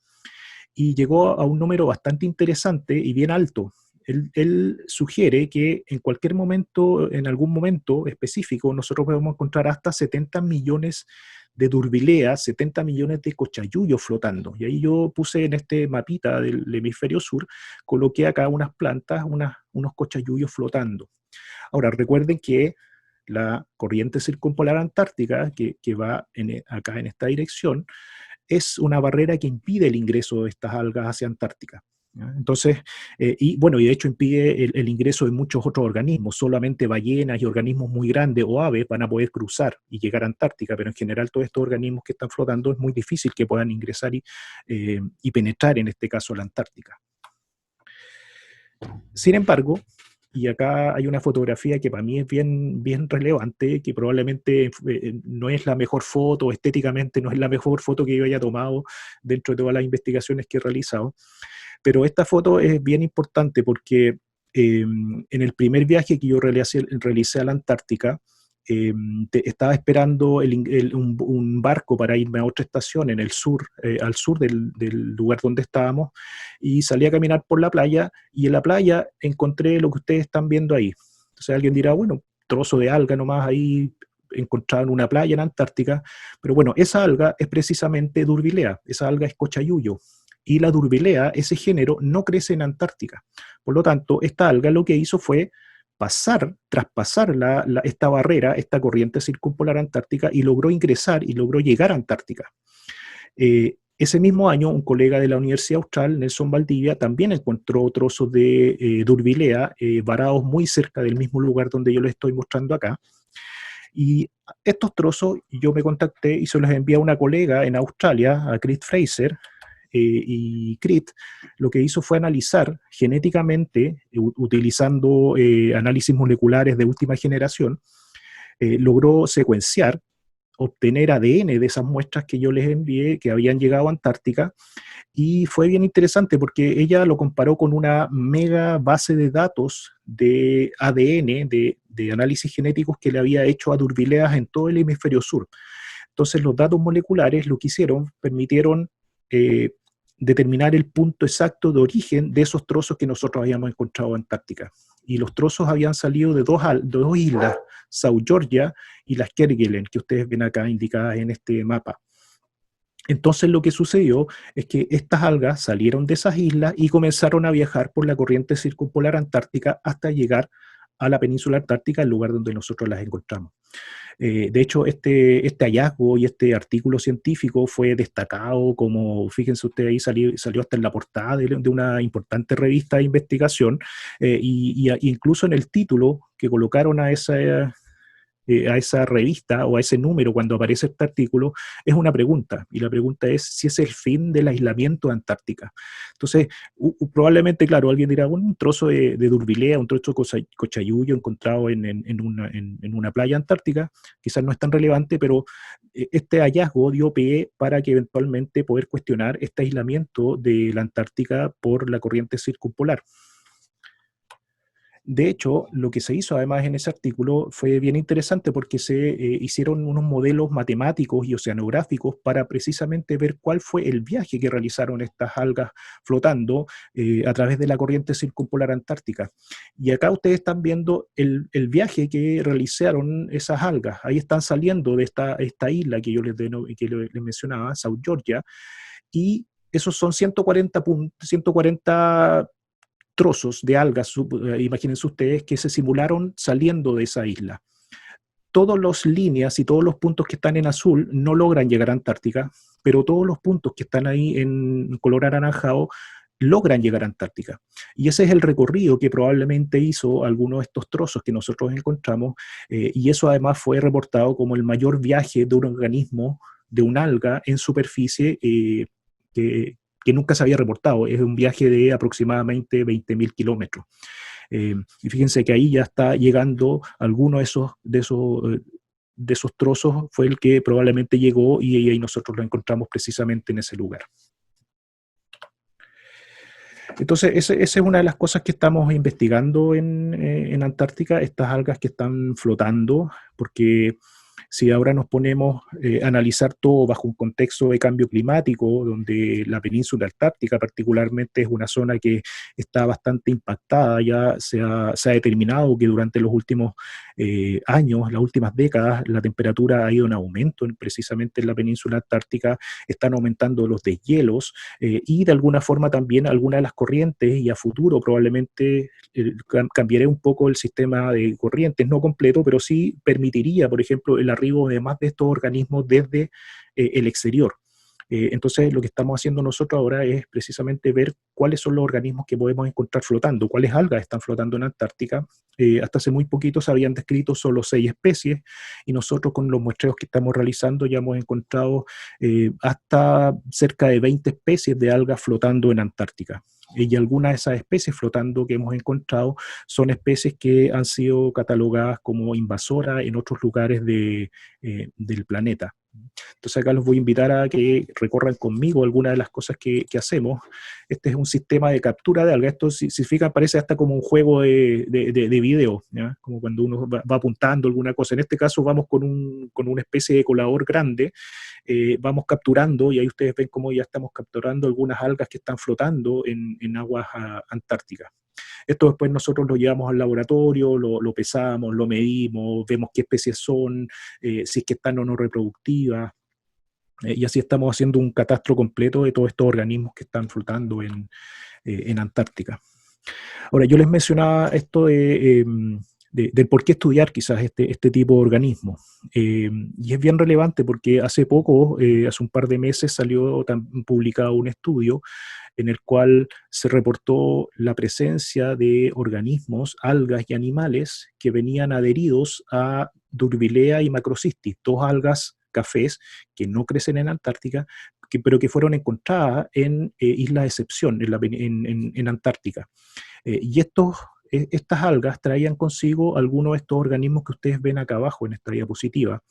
Y llegó a un número bastante interesante y bien alto. Él sugiere que en cualquier momento, en algún momento específico, nosotros podemos encontrar hasta 70 millones de Durvileas, 70 millones de cochayuyos flotando. Y ahí yo puse en este mapita del hemisferio sur, coloqué acá unas plantas, unos cochayuyos flotando. Ahora, recuerden que la corriente circumpolar antártica, que va acá en esta dirección, es una barrera que impide el ingreso de estas algas hacia Antártica. ¿Ya? Entonces, y de hecho impide el ingreso de muchos otros organismos. Solamente ballenas y organismos muy grandes o aves van a poder cruzar y llegar a Antártica, pero en general todos estos organismos que están flotando es muy difícil que puedan ingresar y penetrar, en este caso, a la Antártica. Sin embargo, y acá hay una fotografía que para mí es bien relevante, que probablemente no es la mejor foto, estéticamente no es la mejor foto que yo haya tomado dentro de todas las investigaciones que he realizado, pero esta foto es bien importante porque en el primer viaje que yo realicé a la Antártica, estaba esperando un barco para irme a otra estación en el sur, al sur del lugar donde estábamos, y salí a caminar por la playa, y en la playa encontré lo que ustedes están viendo ahí. Entonces alguien dirá, bueno, trozo de alga nomás ahí encontrado en una playa en Antártica, pero bueno, esa alga es precisamente Durbilea, esa alga es cochayuyo, y la Durbilea, ese género, no crece en Antártica. Por lo tanto, esta alga lo que hizo fue traspasar esta barrera, esta corriente circumpolar antártica, y logró ingresar y logró llegar a Antártica. Ese mismo año, un colega de la Universidad Austral, Nelson Valdivia, también encontró trozos de Durbilea varados muy cerca del mismo lugar donde yo les estoy mostrando acá. Y estos trozos yo me contacté y se los envié a una colega en Australia, a Crit Fraser, y Crit lo que hizo fue analizar genéticamente, utilizando análisis moleculares de última generación, logró secuenciar, obtener ADN de esas muestras que yo les envié, que habían llegado a Antártica, y fue bien interesante porque ella lo comparó con una mega base de datos de ADN, de análisis genéticos que le había hecho a Durbileas en todo el hemisferio sur. Entonces los datos moleculares lo que hicieron, permitieron determinar el punto exacto de origen de esos trozos que nosotros habíamos encontrado en Antártica. Y los trozos habían salido de dos islas, South Georgia y las Kerguelen, que ustedes ven acá indicadas en este mapa. Entonces lo que sucedió es que estas algas salieron de esas islas y comenzaron a viajar por la corriente circumpolar antártica hasta llegar a la península antártica, el lugar donde nosotros las encontramos. De hecho, este hallazgo y este artículo científico fue destacado como, fíjense ustedes, ahí salió hasta en la portada de una importante revista de investigación, y incluso en el título que colocaron a esa revista o a ese número cuando aparece este artículo, es una pregunta, y la pregunta es si es el fin del aislamiento de Antártica. Entonces, probablemente, claro, alguien dirá, bueno, un trozo de Durbilea, un trozo de cochayuyo encontrado en una playa antártica, quizás no es tan relevante, pero este hallazgo dio pie para que eventualmente poder cuestionar este aislamiento de la Antártica por la corriente circumpolar. De hecho, lo que se hizo además en ese artículo fue bien interesante porque se hicieron unos modelos matemáticos y oceanográficos para precisamente ver cuál fue el viaje que realizaron estas algas flotando a través de la corriente circumpolar antártica. Y acá ustedes están viendo el viaje que realizaron esas algas. Ahí están saliendo de esta isla que yo les mencionaba, South Georgia, y esos son 140 trozos de algas, imagínense ustedes, que se simularon saliendo de esa isla. Todas las líneas y todos los puntos que están en azul no logran llegar a Antártica, pero todos los puntos que están ahí en color anaranjado logran llegar a Antártica. Y ese es el recorrido que probablemente hizo alguno de estos trozos que nosotros encontramos, y eso además fue reportado como el mayor viaje de un organismo, de un alga en superficie, que nunca se había reportado. Es un viaje de aproximadamente 20.000 kilómetros. Y fíjense que ahí ya está llegando alguno de esos trozos, fue el que probablemente llegó, y ahí nosotros lo encontramos precisamente en ese lugar. Entonces, esa es una de las cosas que estamos investigando en Antártica, estas algas que están flotando, porque si ahora nos ponemos a analizar todo bajo un contexto de cambio climático, donde la península antártica particularmente es una zona que está bastante impactada, ya se ha determinado que durante los últimos años, las últimas décadas, la temperatura ha ido en aumento, precisamente en la península antártica están aumentando los deshielos, y de alguna forma también algunas de las corrientes, y a futuro probablemente cambiaré un poco el sistema de corrientes, no completo, pero sí permitiría, por ejemplo, el arribo de más de estos organismos desde el exterior. Entonces, lo que estamos haciendo nosotros ahora es precisamente ver cuáles son los organismos que podemos encontrar flotando, cuáles algas están flotando en Antártica. Hasta hace muy poquito se habían descrito solo 6 especies, y nosotros con los muestreos que estamos realizando ya hemos encontrado hasta cerca de 20 especies de algas flotando en Antártica. Y algunas de esas especies flotando que hemos encontrado son especies que han sido catalogadas como invasoras en otros lugares del planeta. Entonces acá los voy a invitar a que recorran conmigo algunas de las cosas que hacemos. Este es un sistema de captura de algas. Esto, si fijan, parece hasta como un juego de video, ¿ya? Como cuando uno va apuntando alguna cosa. En este caso vamos con una especie de colador grande, vamos capturando, y ahí ustedes ven cómo ya estamos capturando algunas algas que están flotando en aguas antárticas. Esto después nosotros lo llevamos al laboratorio, lo pesamos, lo medimos, vemos qué especies son, si es que están o no reproductivas, y así estamos haciendo un catastro completo de todos estos organismos que están flotando en Antártica. Ahora, yo les mencionaba esto del por qué estudiar quizás este tipo de organismos. Y es bien relevante porque hace poco, hace un par de meses, salió publicado un estudio en el cual se reportó la presencia de organismos, algas y animales que venían adheridos a Durbilea y Macrocystis, dos algas cafés que no crecen en Antártica, pero que fueron encontradas en islas de excepción, en Antártica. Y estas algas traían consigo algunos de estos organismos que ustedes ven acá abajo en esta diapositiva.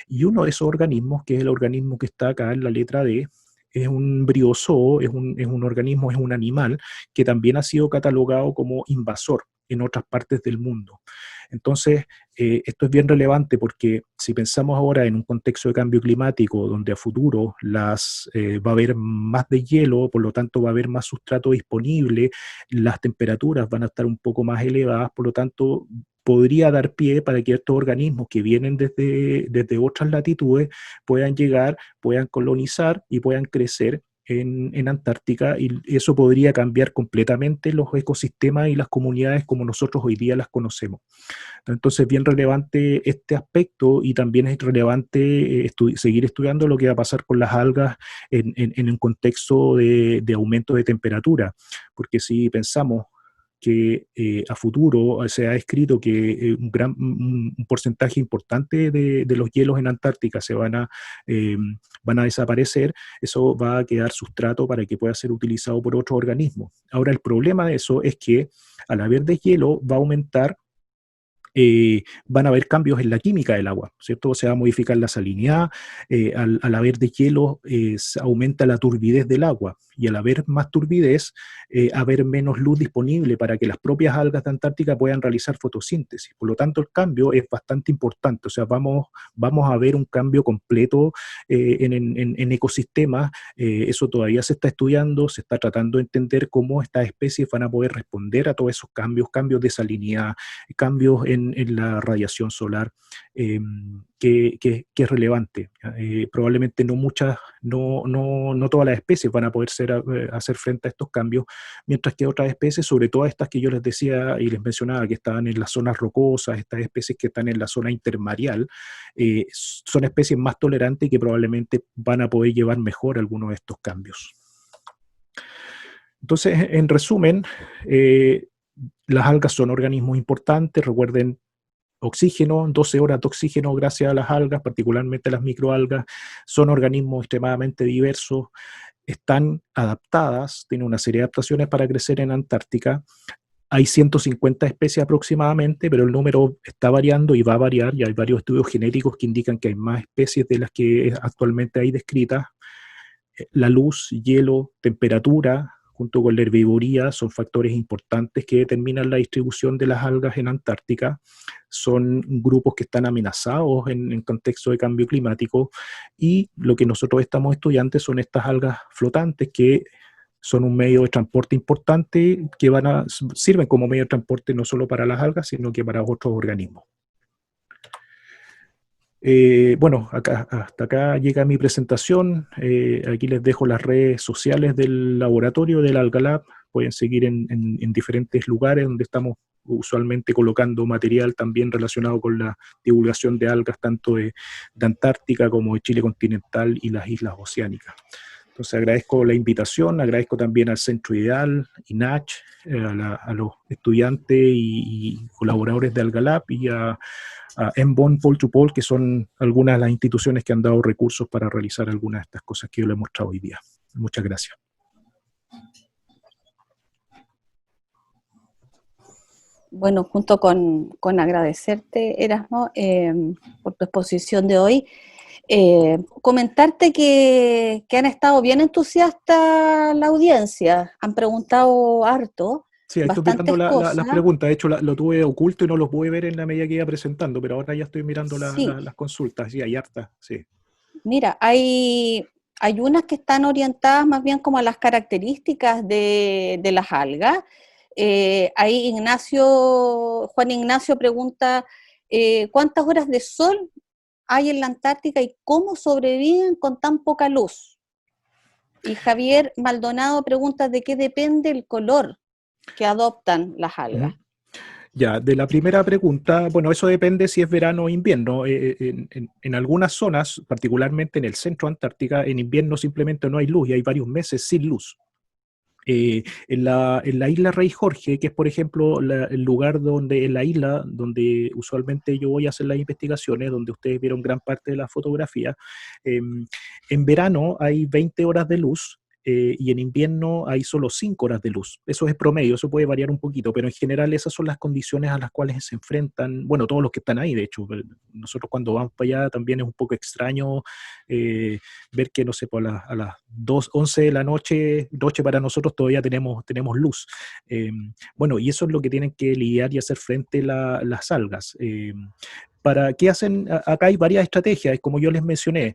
Y uno de esos organismos, que es el organismo que está acá en la letra D, es un briozoo, es un organismo, es un animal que también ha sido catalogado como invasor en otras partes del mundo. Entonces, esto es bien relevante porque si pensamos ahora en un contexto de cambio climático donde a futuro va a haber más de hielo, por lo tanto va a haber más sustrato disponible, las temperaturas van a estar un poco más elevadas, por lo tanto podría dar pie para que estos organismos que vienen desde otras latitudes puedan llegar, puedan colonizar y puedan crecer en Antártica, y eso podría cambiar completamente los ecosistemas y las comunidades como nosotros hoy día las conocemos. Entonces, bien relevante este aspecto, y también es relevante seguir estudiando lo que va a pasar con las algas en un contexto de aumento de temperatura, porque si pensamos que a futuro se ha escrito que un porcentaje importante de los hielos en Antártica van a desaparecer, eso va a quedar sustrato para que pueda ser utilizado por otros organismos. Ahora, el problema de eso es que al haber deshielo va a aumentar, van a haber cambios en la química del agua, ¿cierto? Se va a modificar la salinidad, al haber deshielo aumenta la turbidez del agua, y al haber más turbidez, haber menos luz disponible para que las propias algas de Antártica puedan realizar fotosíntesis. Por lo tanto, el cambio es bastante importante, o sea, vamos a ver un cambio completo en ecosistemas. Eso todavía se está estudiando, se está tratando de entender cómo estas especies van a poder responder a todos esos cambios de salinidad, cambios en la radiación solar, que es relevante. Probablemente no todas las especies van a poder hacer frente a estos cambios, mientras que otras especies, sobre todo estas que yo les decía y les mencionaba, que estaban en las zonas rocosas, estas especies que están en la zona intermareal, son especies más tolerantes y que probablemente van a poder llevar mejor algunos de estos cambios. Entonces, en resumen, las algas son organismos importantes. Recuerden, oxígeno, 12 horas de oxígeno gracias a las algas, particularmente las microalgas. Son organismos extremadamente diversos, están adaptadas, tienen una serie de adaptaciones para crecer en Antártica. Hay 150 especies aproximadamente, pero el número está variando y va a variar, y hay varios estudios genéticos que indican que hay más especies de las que actualmente hay descritas. La luz, hielo, temperatura, junto con la herbivoría, son factores importantes que determinan la distribución de las algas en Antártica. Son grupos que están amenazados en contexto de cambio climático, y lo que nosotros estamos estudiando son estas algas flotantes que son un medio de transporte importante, que sirven como medio de transporte no solo para las algas, sino que para otros organismos. Bueno, hasta acá llega mi presentación. Aquí les dejo las redes sociales del laboratorio del AlgaLab. Pueden seguir en diferentes lugares donde estamos usualmente colocando material también relacionado con la divulgación de algas, tanto de Antártica como de Chile continental y las islas oceánicas. Entonces agradezco la invitación, agradezco también al Centro Ideal, INACH, a los estudiantes y colaboradores de AlgaLab, y a MBON Pole to Pole, que son algunas de las instituciones que han dado recursos para realizar algunas de estas cosas que yo les he mostrado hoy día. Muchas gracias. Bueno, junto con agradecerte, Erasmo, por tu exposición de hoy, Comentarte que han estado bien entusiastas la audiencia, han preguntado harto, Sí, ahí estoy mirando bastantes las cosas. preguntas. De hecho, lo tuve oculto y no lo pude ver en la medida que iba presentando, pero ahora ya estoy mirando Sí, las consultas. Sí, hay hartas, sí. mira, hay unas que están orientadas más bien como a las características de las algas. Ahí Juan Ignacio pregunta, ¿cuántas horas de sol hay en la Antártica y cómo sobreviven con tan poca luz? Y Javier Maldonado pregunta de qué depende el color que adoptan las Ujú. algas. Ya, de la primera pregunta, bueno, eso depende si es verano o invierno. En algunas zonas, particularmente en el centro de Antártica, en invierno simplemente no hay luz y hay varios meses sin luz. En la isla Rey Jorge, que es por ejemplo el lugar donde, en la isla donde usualmente yo voy a hacer las investigaciones, donde ustedes vieron gran parte de la fotografía, en verano hay 20 horas de luz. Y en invierno hay solo 5 horas de luz. Eso es promedio, eso puede variar un poquito, pero en general esas son las condiciones a las cuales se enfrentan, bueno, todos los que están ahí, de hecho. Nosotros cuando vamos para allá también es un poco extraño ver que, no sé, pues a las 2, 11 de la noche para nosotros todavía tenemos luz. Bueno, y eso es lo que tienen que lidiar y hacer frente las algas. ¿Para qué hacen? Acá hay varias estrategias, como yo les mencioné.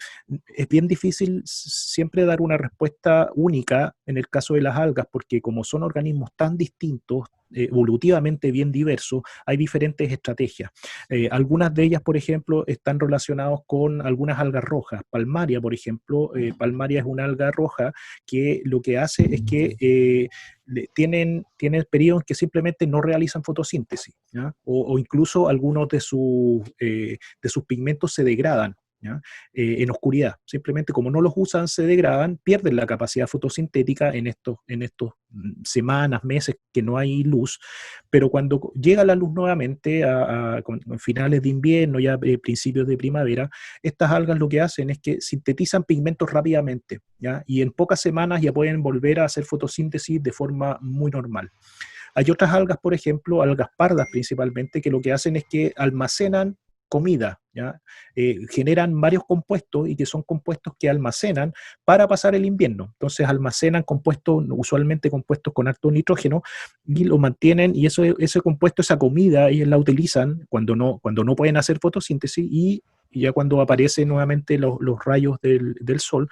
Es bien difícil siempre dar una respuesta única en el caso de las algas, porque como son organismos tan distintos, evolutivamente bien diversos, hay diferentes estrategias. Algunas de ellas, por ejemplo, están relacionadas con algunas algas rojas. Palmaria, por ejemplo, palmaria es una alga roja que lo que hace es que tienen periodos en que simplemente no realizan fotosíntesis, ¿ya? O incluso algunos de sus pigmentos se degradan, ¿ya? En oscuridad. Simplemente como no los usan, se degradan, pierden la capacidad fotosintética en estos semanas, meses que no hay luz, pero cuando llega la luz nuevamente con finales de invierno, ya principios de primavera, estas algas lo que hacen es que sintetizan pigmentos rápidamente, ¿ya? Y en pocas semanas ya pueden volver a hacer fotosíntesis de forma muy normal. Hay otras algas, por ejemplo, algas pardas principalmente, que lo que hacen es que almacenan comida, ¿ya? Generan varios compuestos y que son compuestos que almacenan para pasar el invierno. Entonces almacenan compuestos, usualmente compuestos con alto nitrógeno, y lo mantienen, y ese compuesto, esa comida, ellos la utilizan cuando no pueden hacer fotosíntesis y ya cuando aparecen nuevamente los rayos del sol,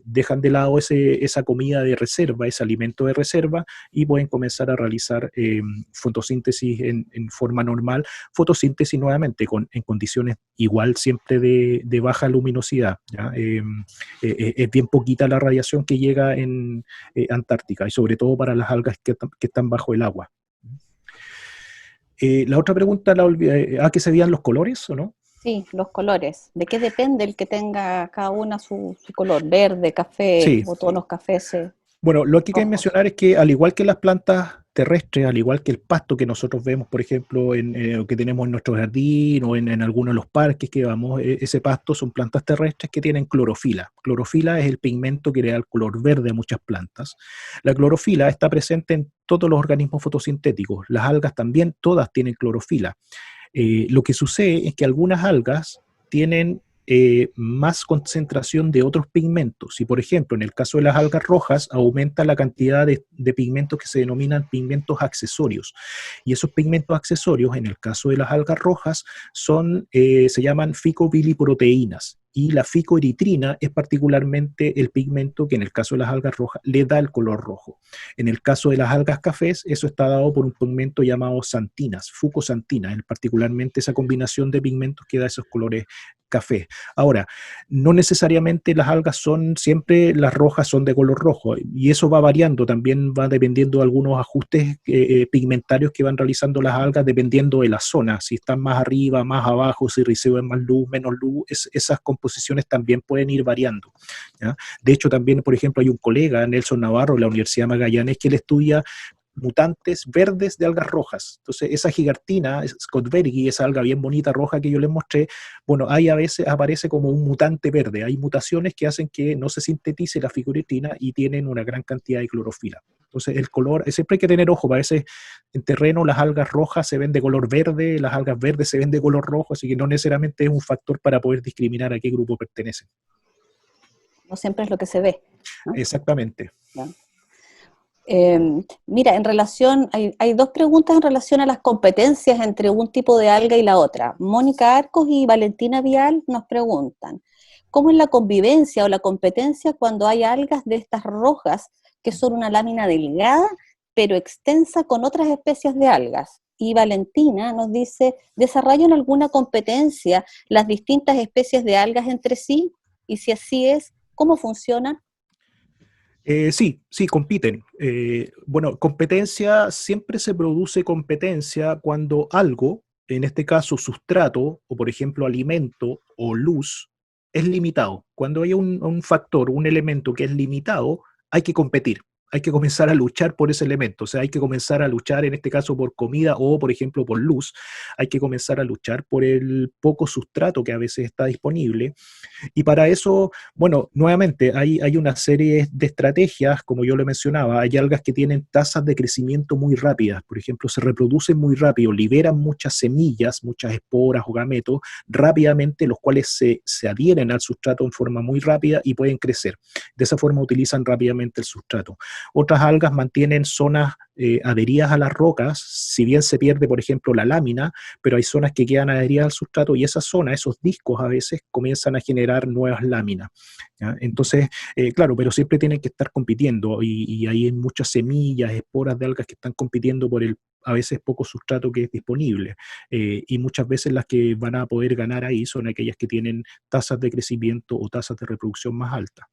dejan de lado esa comida de reserva, ese alimento de reserva, y pueden comenzar a realizar fotosíntesis en forma normal, fotosíntesis nuevamente en condiciones igual siempre de baja luminosidad, ¿ya? Es bien poquita la radiación que llega en Antártica, y sobre todo para las algas que están bajo el agua. La otra pregunta la olvidé, ¿que se veían los colores o no? Sí, los colores. ¿De qué depende el que tenga cada una su color? Verde, café Sí. o tonos cafeces, Bueno, lo que hay que rojos. mencionar es que al igual que las plantas terrestres, al igual que el pasto que nosotros vemos, por ejemplo, que tenemos en nuestro jardín o en algunos de los parques que vamos, ese pasto son plantas terrestres que tienen clorofila. Clorofila es el pigmento que le da el color verde a muchas plantas. La clorofila está presente en todos los organismos fotosintéticos. Las algas también, todas tienen clorofila. Lo que sucede es que algunas algas tienen más concentración de otros pigmentos. Si, por ejemplo, en el caso de las algas rojas, aumenta la cantidad de pigmentos que se denominan pigmentos accesorios. Y esos pigmentos accesorios, en el caso de las algas rojas, se llaman ficobiliproteínas. Y la ficoeritrina es particularmente el pigmento que en el caso de las algas rojas le da el color rojo. En el caso de las algas cafés, eso está dado por un pigmento llamado santinas, fucosantinas, particularmente esa combinación de pigmentos que da esos colores café. Ahora, no necesariamente las algas siempre las rojas son de color rojo, y eso va variando, también va dependiendo de algunos ajustes pigmentarios que van realizando las algas dependiendo de la zona, si están más arriba, más abajo, si reciben más luz, menos luz, esas composiciones también pueden ir variando, ¿ya? De hecho, también, por ejemplo, hay un colega, Nelson Navarro, de la Universidad de Magallanes, que él estudia mutantes verdes de algas rojas. Entonces, esa gigantina, Scottbergi, esa alga bien bonita roja que yo les mostré, bueno, ahí a veces aparece como un mutante verde. Hay mutaciones que hacen que no se sintetice la ficoeritrina y tienen una gran cantidad de clorofila. Entonces el color, siempre hay que tener ojo, para veces en terreno las algas rojas se ven de color verde, las algas verdes se ven de color rojo, así que no necesariamente es un factor para poder discriminar a qué grupo pertenecen. No siempre es lo que se ve, ¿no? Exactamente. ¿No? Mira, hay dos preguntas en relación a las competencias entre un tipo de alga y la otra. Mónica Arcos y Valentina Vial nos preguntan, ¿cómo es la convivencia o la competencia cuando hay algas de estas rojas que son una lámina delgada pero extensa con otras especies de algas? Y Valentina nos dice, ¿desarrollan alguna competencia las distintas especies de algas entre sí? Y si así es, ¿cómo funcionan? Sí, compiten. Bueno, competencia, siempre se produce competencia cuando algo, en este caso sustrato, o por ejemplo alimento o luz, es limitado. Cuando hay un factor, un elemento que es limitado, hay que competir. Hay que comenzar a luchar por ese elemento, o sea, hay que comenzar a luchar en este caso por comida o, por ejemplo, por luz. Hay que comenzar a luchar por el poco sustrato que a veces está disponible. Y para eso, bueno, nuevamente hay una serie de estrategias, como yo lo mencionaba, hay algas que tienen tasas de crecimiento muy rápidas, por ejemplo, se reproducen muy rápido, liberan muchas semillas, muchas esporas o gametos rápidamente, los cuales se adhieren al sustrato en forma muy rápida y pueden crecer. De esa forma utilizan rápidamente el sustrato. Otras algas mantienen zonas adheridas a las rocas, si bien se pierde, por ejemplo, la lámina, pero hay zonas que quedan adheridas al sustrato y esas zonas, esos discos a veces comienzan a generar nuevas láminas, ¿ya? Entonces, claro, pero siempre tienen que estar compitiendo y hay muchas semillas, esporas de algas que están compitiendo por el a veces poco sustrato que es disponible, y muchas veces las que van a poder ganar ahí son aquellas que tienen tasas de crecimiento o tasas de reproducción más altas.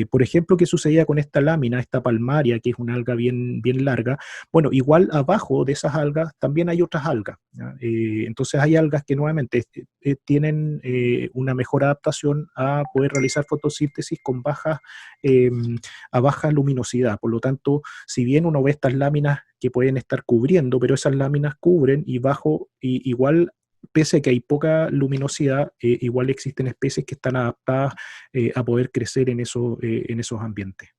Por ejemplo, ¿qué sucedía con esta lámina, esta palmaria, que es una alga bien larga? Bueno, igual abajo de esas algas también hay otras algas, ¿ya? Entonces hay algas que nuevamente tienen una mejor adaptación a poder realizar fotosíntesis con a baja luminosidad. Por lo tanto, si bien uno ve estas láminas que pueden estar cubriendo, pero esas láminas cubren y igual, pese a que hay poca luminosidad, igual existen especies que están adaptadas a poder crecer en esos ambientes.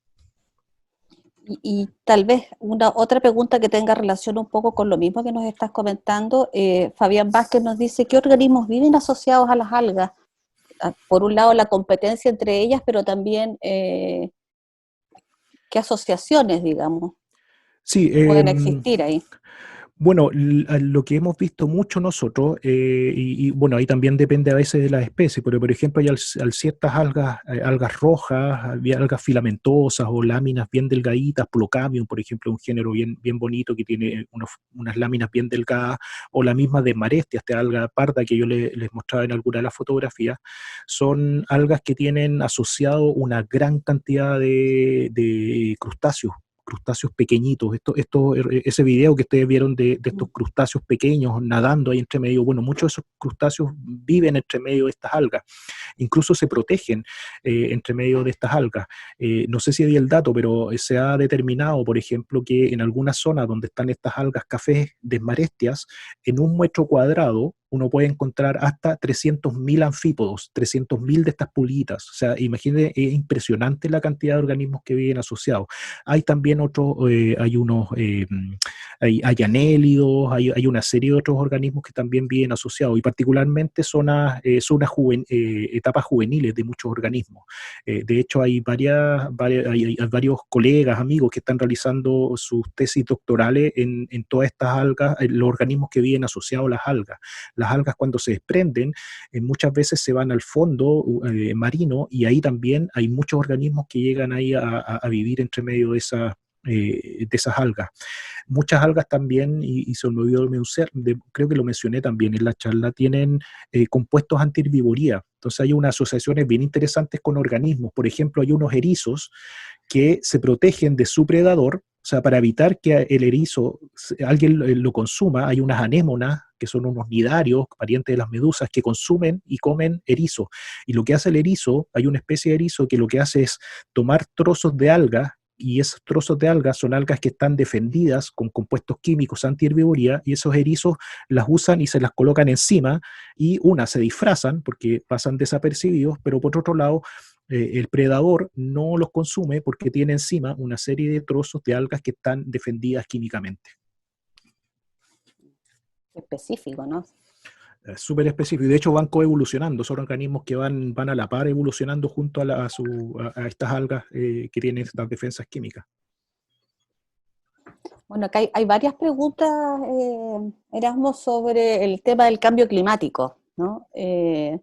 Y tal vez una otra pregunta que tenga relación un poco con lo mismo que nos estás comentando, Fabián Vázquez nos dice, ¿qué organismos viven asociados a las algas? Por un lado la competencia entre ellas, pero también qué asociaciones, digamos, Sí, pueden existir ahí. bueno, lo que hemos visto mucho nosotros, bueno, ahí también depende a veces de la especie, pero por ejemplo hay ciertas algas rojas, algas filamentosas o láminas bien delgaditas, Plocamium, por ejemplo, un género bien bonito que tiene unas láminas bien delgadas, o la misma de Marestia, esta alga parda que yo les mostraba en alguna de las fotografías, son algas que tienen asociado una gran cantidad de crustáceos pequeñitos. Ese video que ustedes vieron de estos crustáceos pequeños nadando ahí entre medio, bueno, muchos de esos crustáceos viven entre medio de estas algas, incluso se protegen entre medio de estas algas. No sé si di el dato, pero se ha determinado, por ejemplo, que en algunas zonas donde están estas algas cafés desmarestias, en 1 metro cuadrado uno puede encontrar hasta 300.000 anfípodos, 300.000 de estas pulitas. O sea, imagínense, es impresionante la cantidad de organismos que viven asociados. Hay también hay anélidos, hay una serie de otros organismos que también viven asociados, y particularmente son etapas juveniles de muchos organismos. De hecho, hay varios colegas, amigos que están realizando sus tesis doctorales en todas estas algas, los organismos que viven asociados a las algas. Las algas, cuando se desprenden, muchas veces se van al fondo marino, y ahí también hay muchos organismos que llegan ahí a vivir entre medio de esas algas. Muchas algas también, y se me olvidó creo que lo mencioné también en la charla, tienen compuestos antiherbivoría. Entonces hay unas asociaciones bien interesantes con organismos. Por ejemplo, hay unos erizos que se protegen de su predador, o sea, para evitar que el erizo, alguien lo consuma. Hay unas anémonas, que son unos nidarios, parientes de las medusas, que consumen y comen erizo. Y lo que hace el erizo, hay una especie de erizo que lo que hace es tomar trozos de algas, y esos trozos de algas son algas que están defendidas con compuestos químicos antiherbivoría, y esos erizos las usan y se las colocan encima, y se disfrazan porque pasan desapercibidos, pero por otro lado El predador no los consume porque tiene encima una serie de trozos de algas que están defendidas químicamente. Específico, ¿no? Súper específico, y de hecho van coevolucionando, son organismos que van a la par evolucionando junto a estas algas que tienen estas defensas químicas. Bueno, acá hay varias preguntas, Erasmo, sobre el tema del cambio climático, ¿no? Que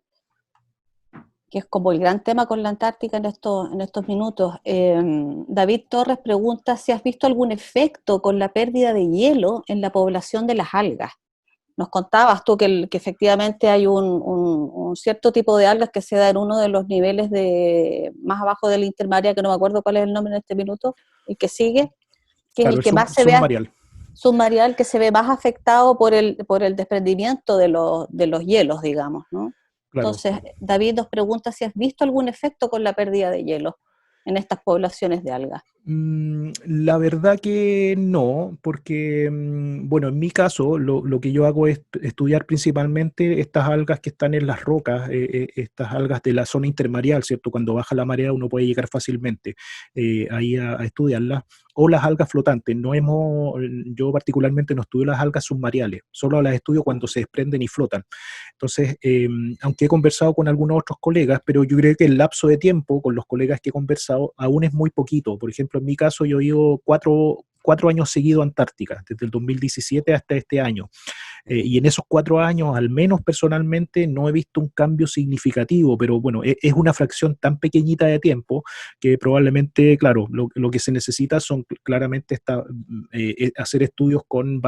es como el gran tema con la Antártica en estos minutos. David Torres pregunta si has visto algún efecto con la pérdida de hielo en la población de las algas. Nos contabas tú que efectivamente hay un cierto tipo de algas que se da en uno de los niveles más abajo de la intermareal, que no me acuerdo cuál es el nombre en este minuto, y que sigue, que Claro, es el que más se submareal. Submareal, que se ve más afectado por el desprendimiento de los hielos, digamos, ¿no? Claro. Entonces, David nos pregunta si has visto algún efecto con la pérdida de hielo en estas poblaciones de algas. La verdad que no, porque, bueno, en mi caso lo que yo hago es estudiar principalmente estas algas que están en las rocas, estas algas de la zona intermareal, ¿cierto? Cuando baja la marea uno puede llegar fácilmente ahí a estudiarlas, o las algas flotantes. Yo particularmente no estudio las algas submareales, solo las estudio cuando se desprenden y flotan. Entonces, aunque he conversado con algunos otros colegas, pero yo creo que el lapso de tiempo con los colegas que he conversado aún es muy poquito. Por ejemplo, en mi caso yo he ido cuatro años seguidos a Antártica, desde el 2017 hasta este año. Y en esos 4 años, al menos personalmente, no he visto un cambio significativo, pero bueno, es una fracción tan pequeñita de tiempo que probablemente, claro, lo que se necesita son claramente hacer estudios con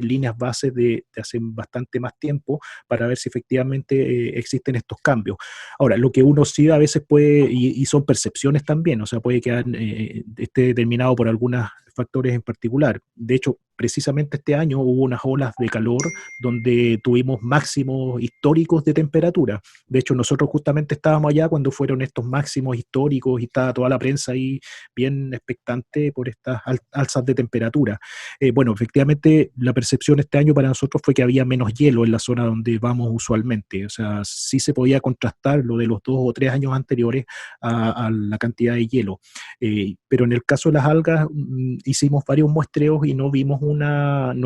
líneas bases de hace bastante más tiempo para ver si efectivamente existen estos cambios. Ahora, lo que uno sí a veces puede, y son percepciones también, o sea, puede que esté determinado por algunos factores en particular. De hecho, precisamente este año hubo unas olas de calor donde tuvimos máximos históricos de temperatura. De hecho, nosotros justamente estábamos allá cuando fueron estos máximos históricos y estaba toda la prensa ahí bien expectante por estas alzas de temperatura. Bueno, efectivamente, la percepción este año para nosotros fue que había menos hielo en la zona donde vamos usualmente. O sea, sí se podía contrastar lo de los 2 o 3 años anteriores a la cantidad de hielo. Pero en el caso de las algas, hicimos varios muestreos y no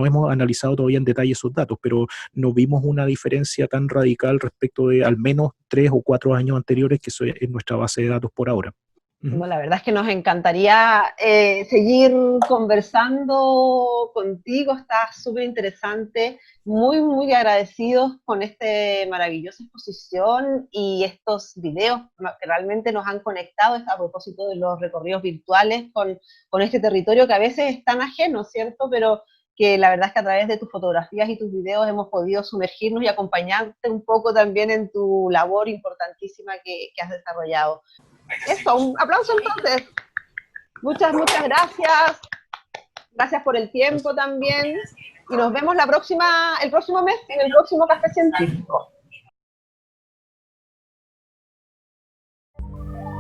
hemos analizado todavía en detalle esos datos, pero no vimos una diferencia tan radical respecto de al menos 3 o 4 años anteriores, que eso es nuestra base de datos por ahora. Bueno, la verdad es que nos encantaría seguir conversando contigo, está súper interesante, muy, muy agradecidos con esta maravillosa exposición y estos videos que realmente nos han conectado a propósito de los recorridos virtuales con este territorio que a veces es tan ajeno, ¿cierto? Pero que la verdad es que a través de tus fotografías y tus videos hemos podido sumergirnos y acompañarte un poco también en tu labor importantísima que has desarrollado. Eso, un aplauso entonces. Muchas, muchas gracias. Gracias por el tiempo también. Y nos vemos el próximo mes, en el próximo Café Científico.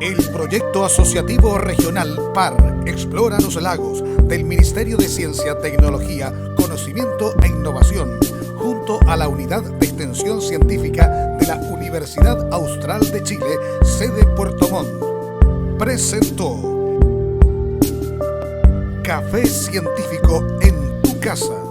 El proyecto asociativo regional PAR Explora los Lagos del Ministerio de Ciencia, Tecnología, Conocimiento e Innovación, junto a la Unidad de Extensión Científica de la Universidad Austral de Chile, sede Puerto Montt, presentó Café Científico en tu casa.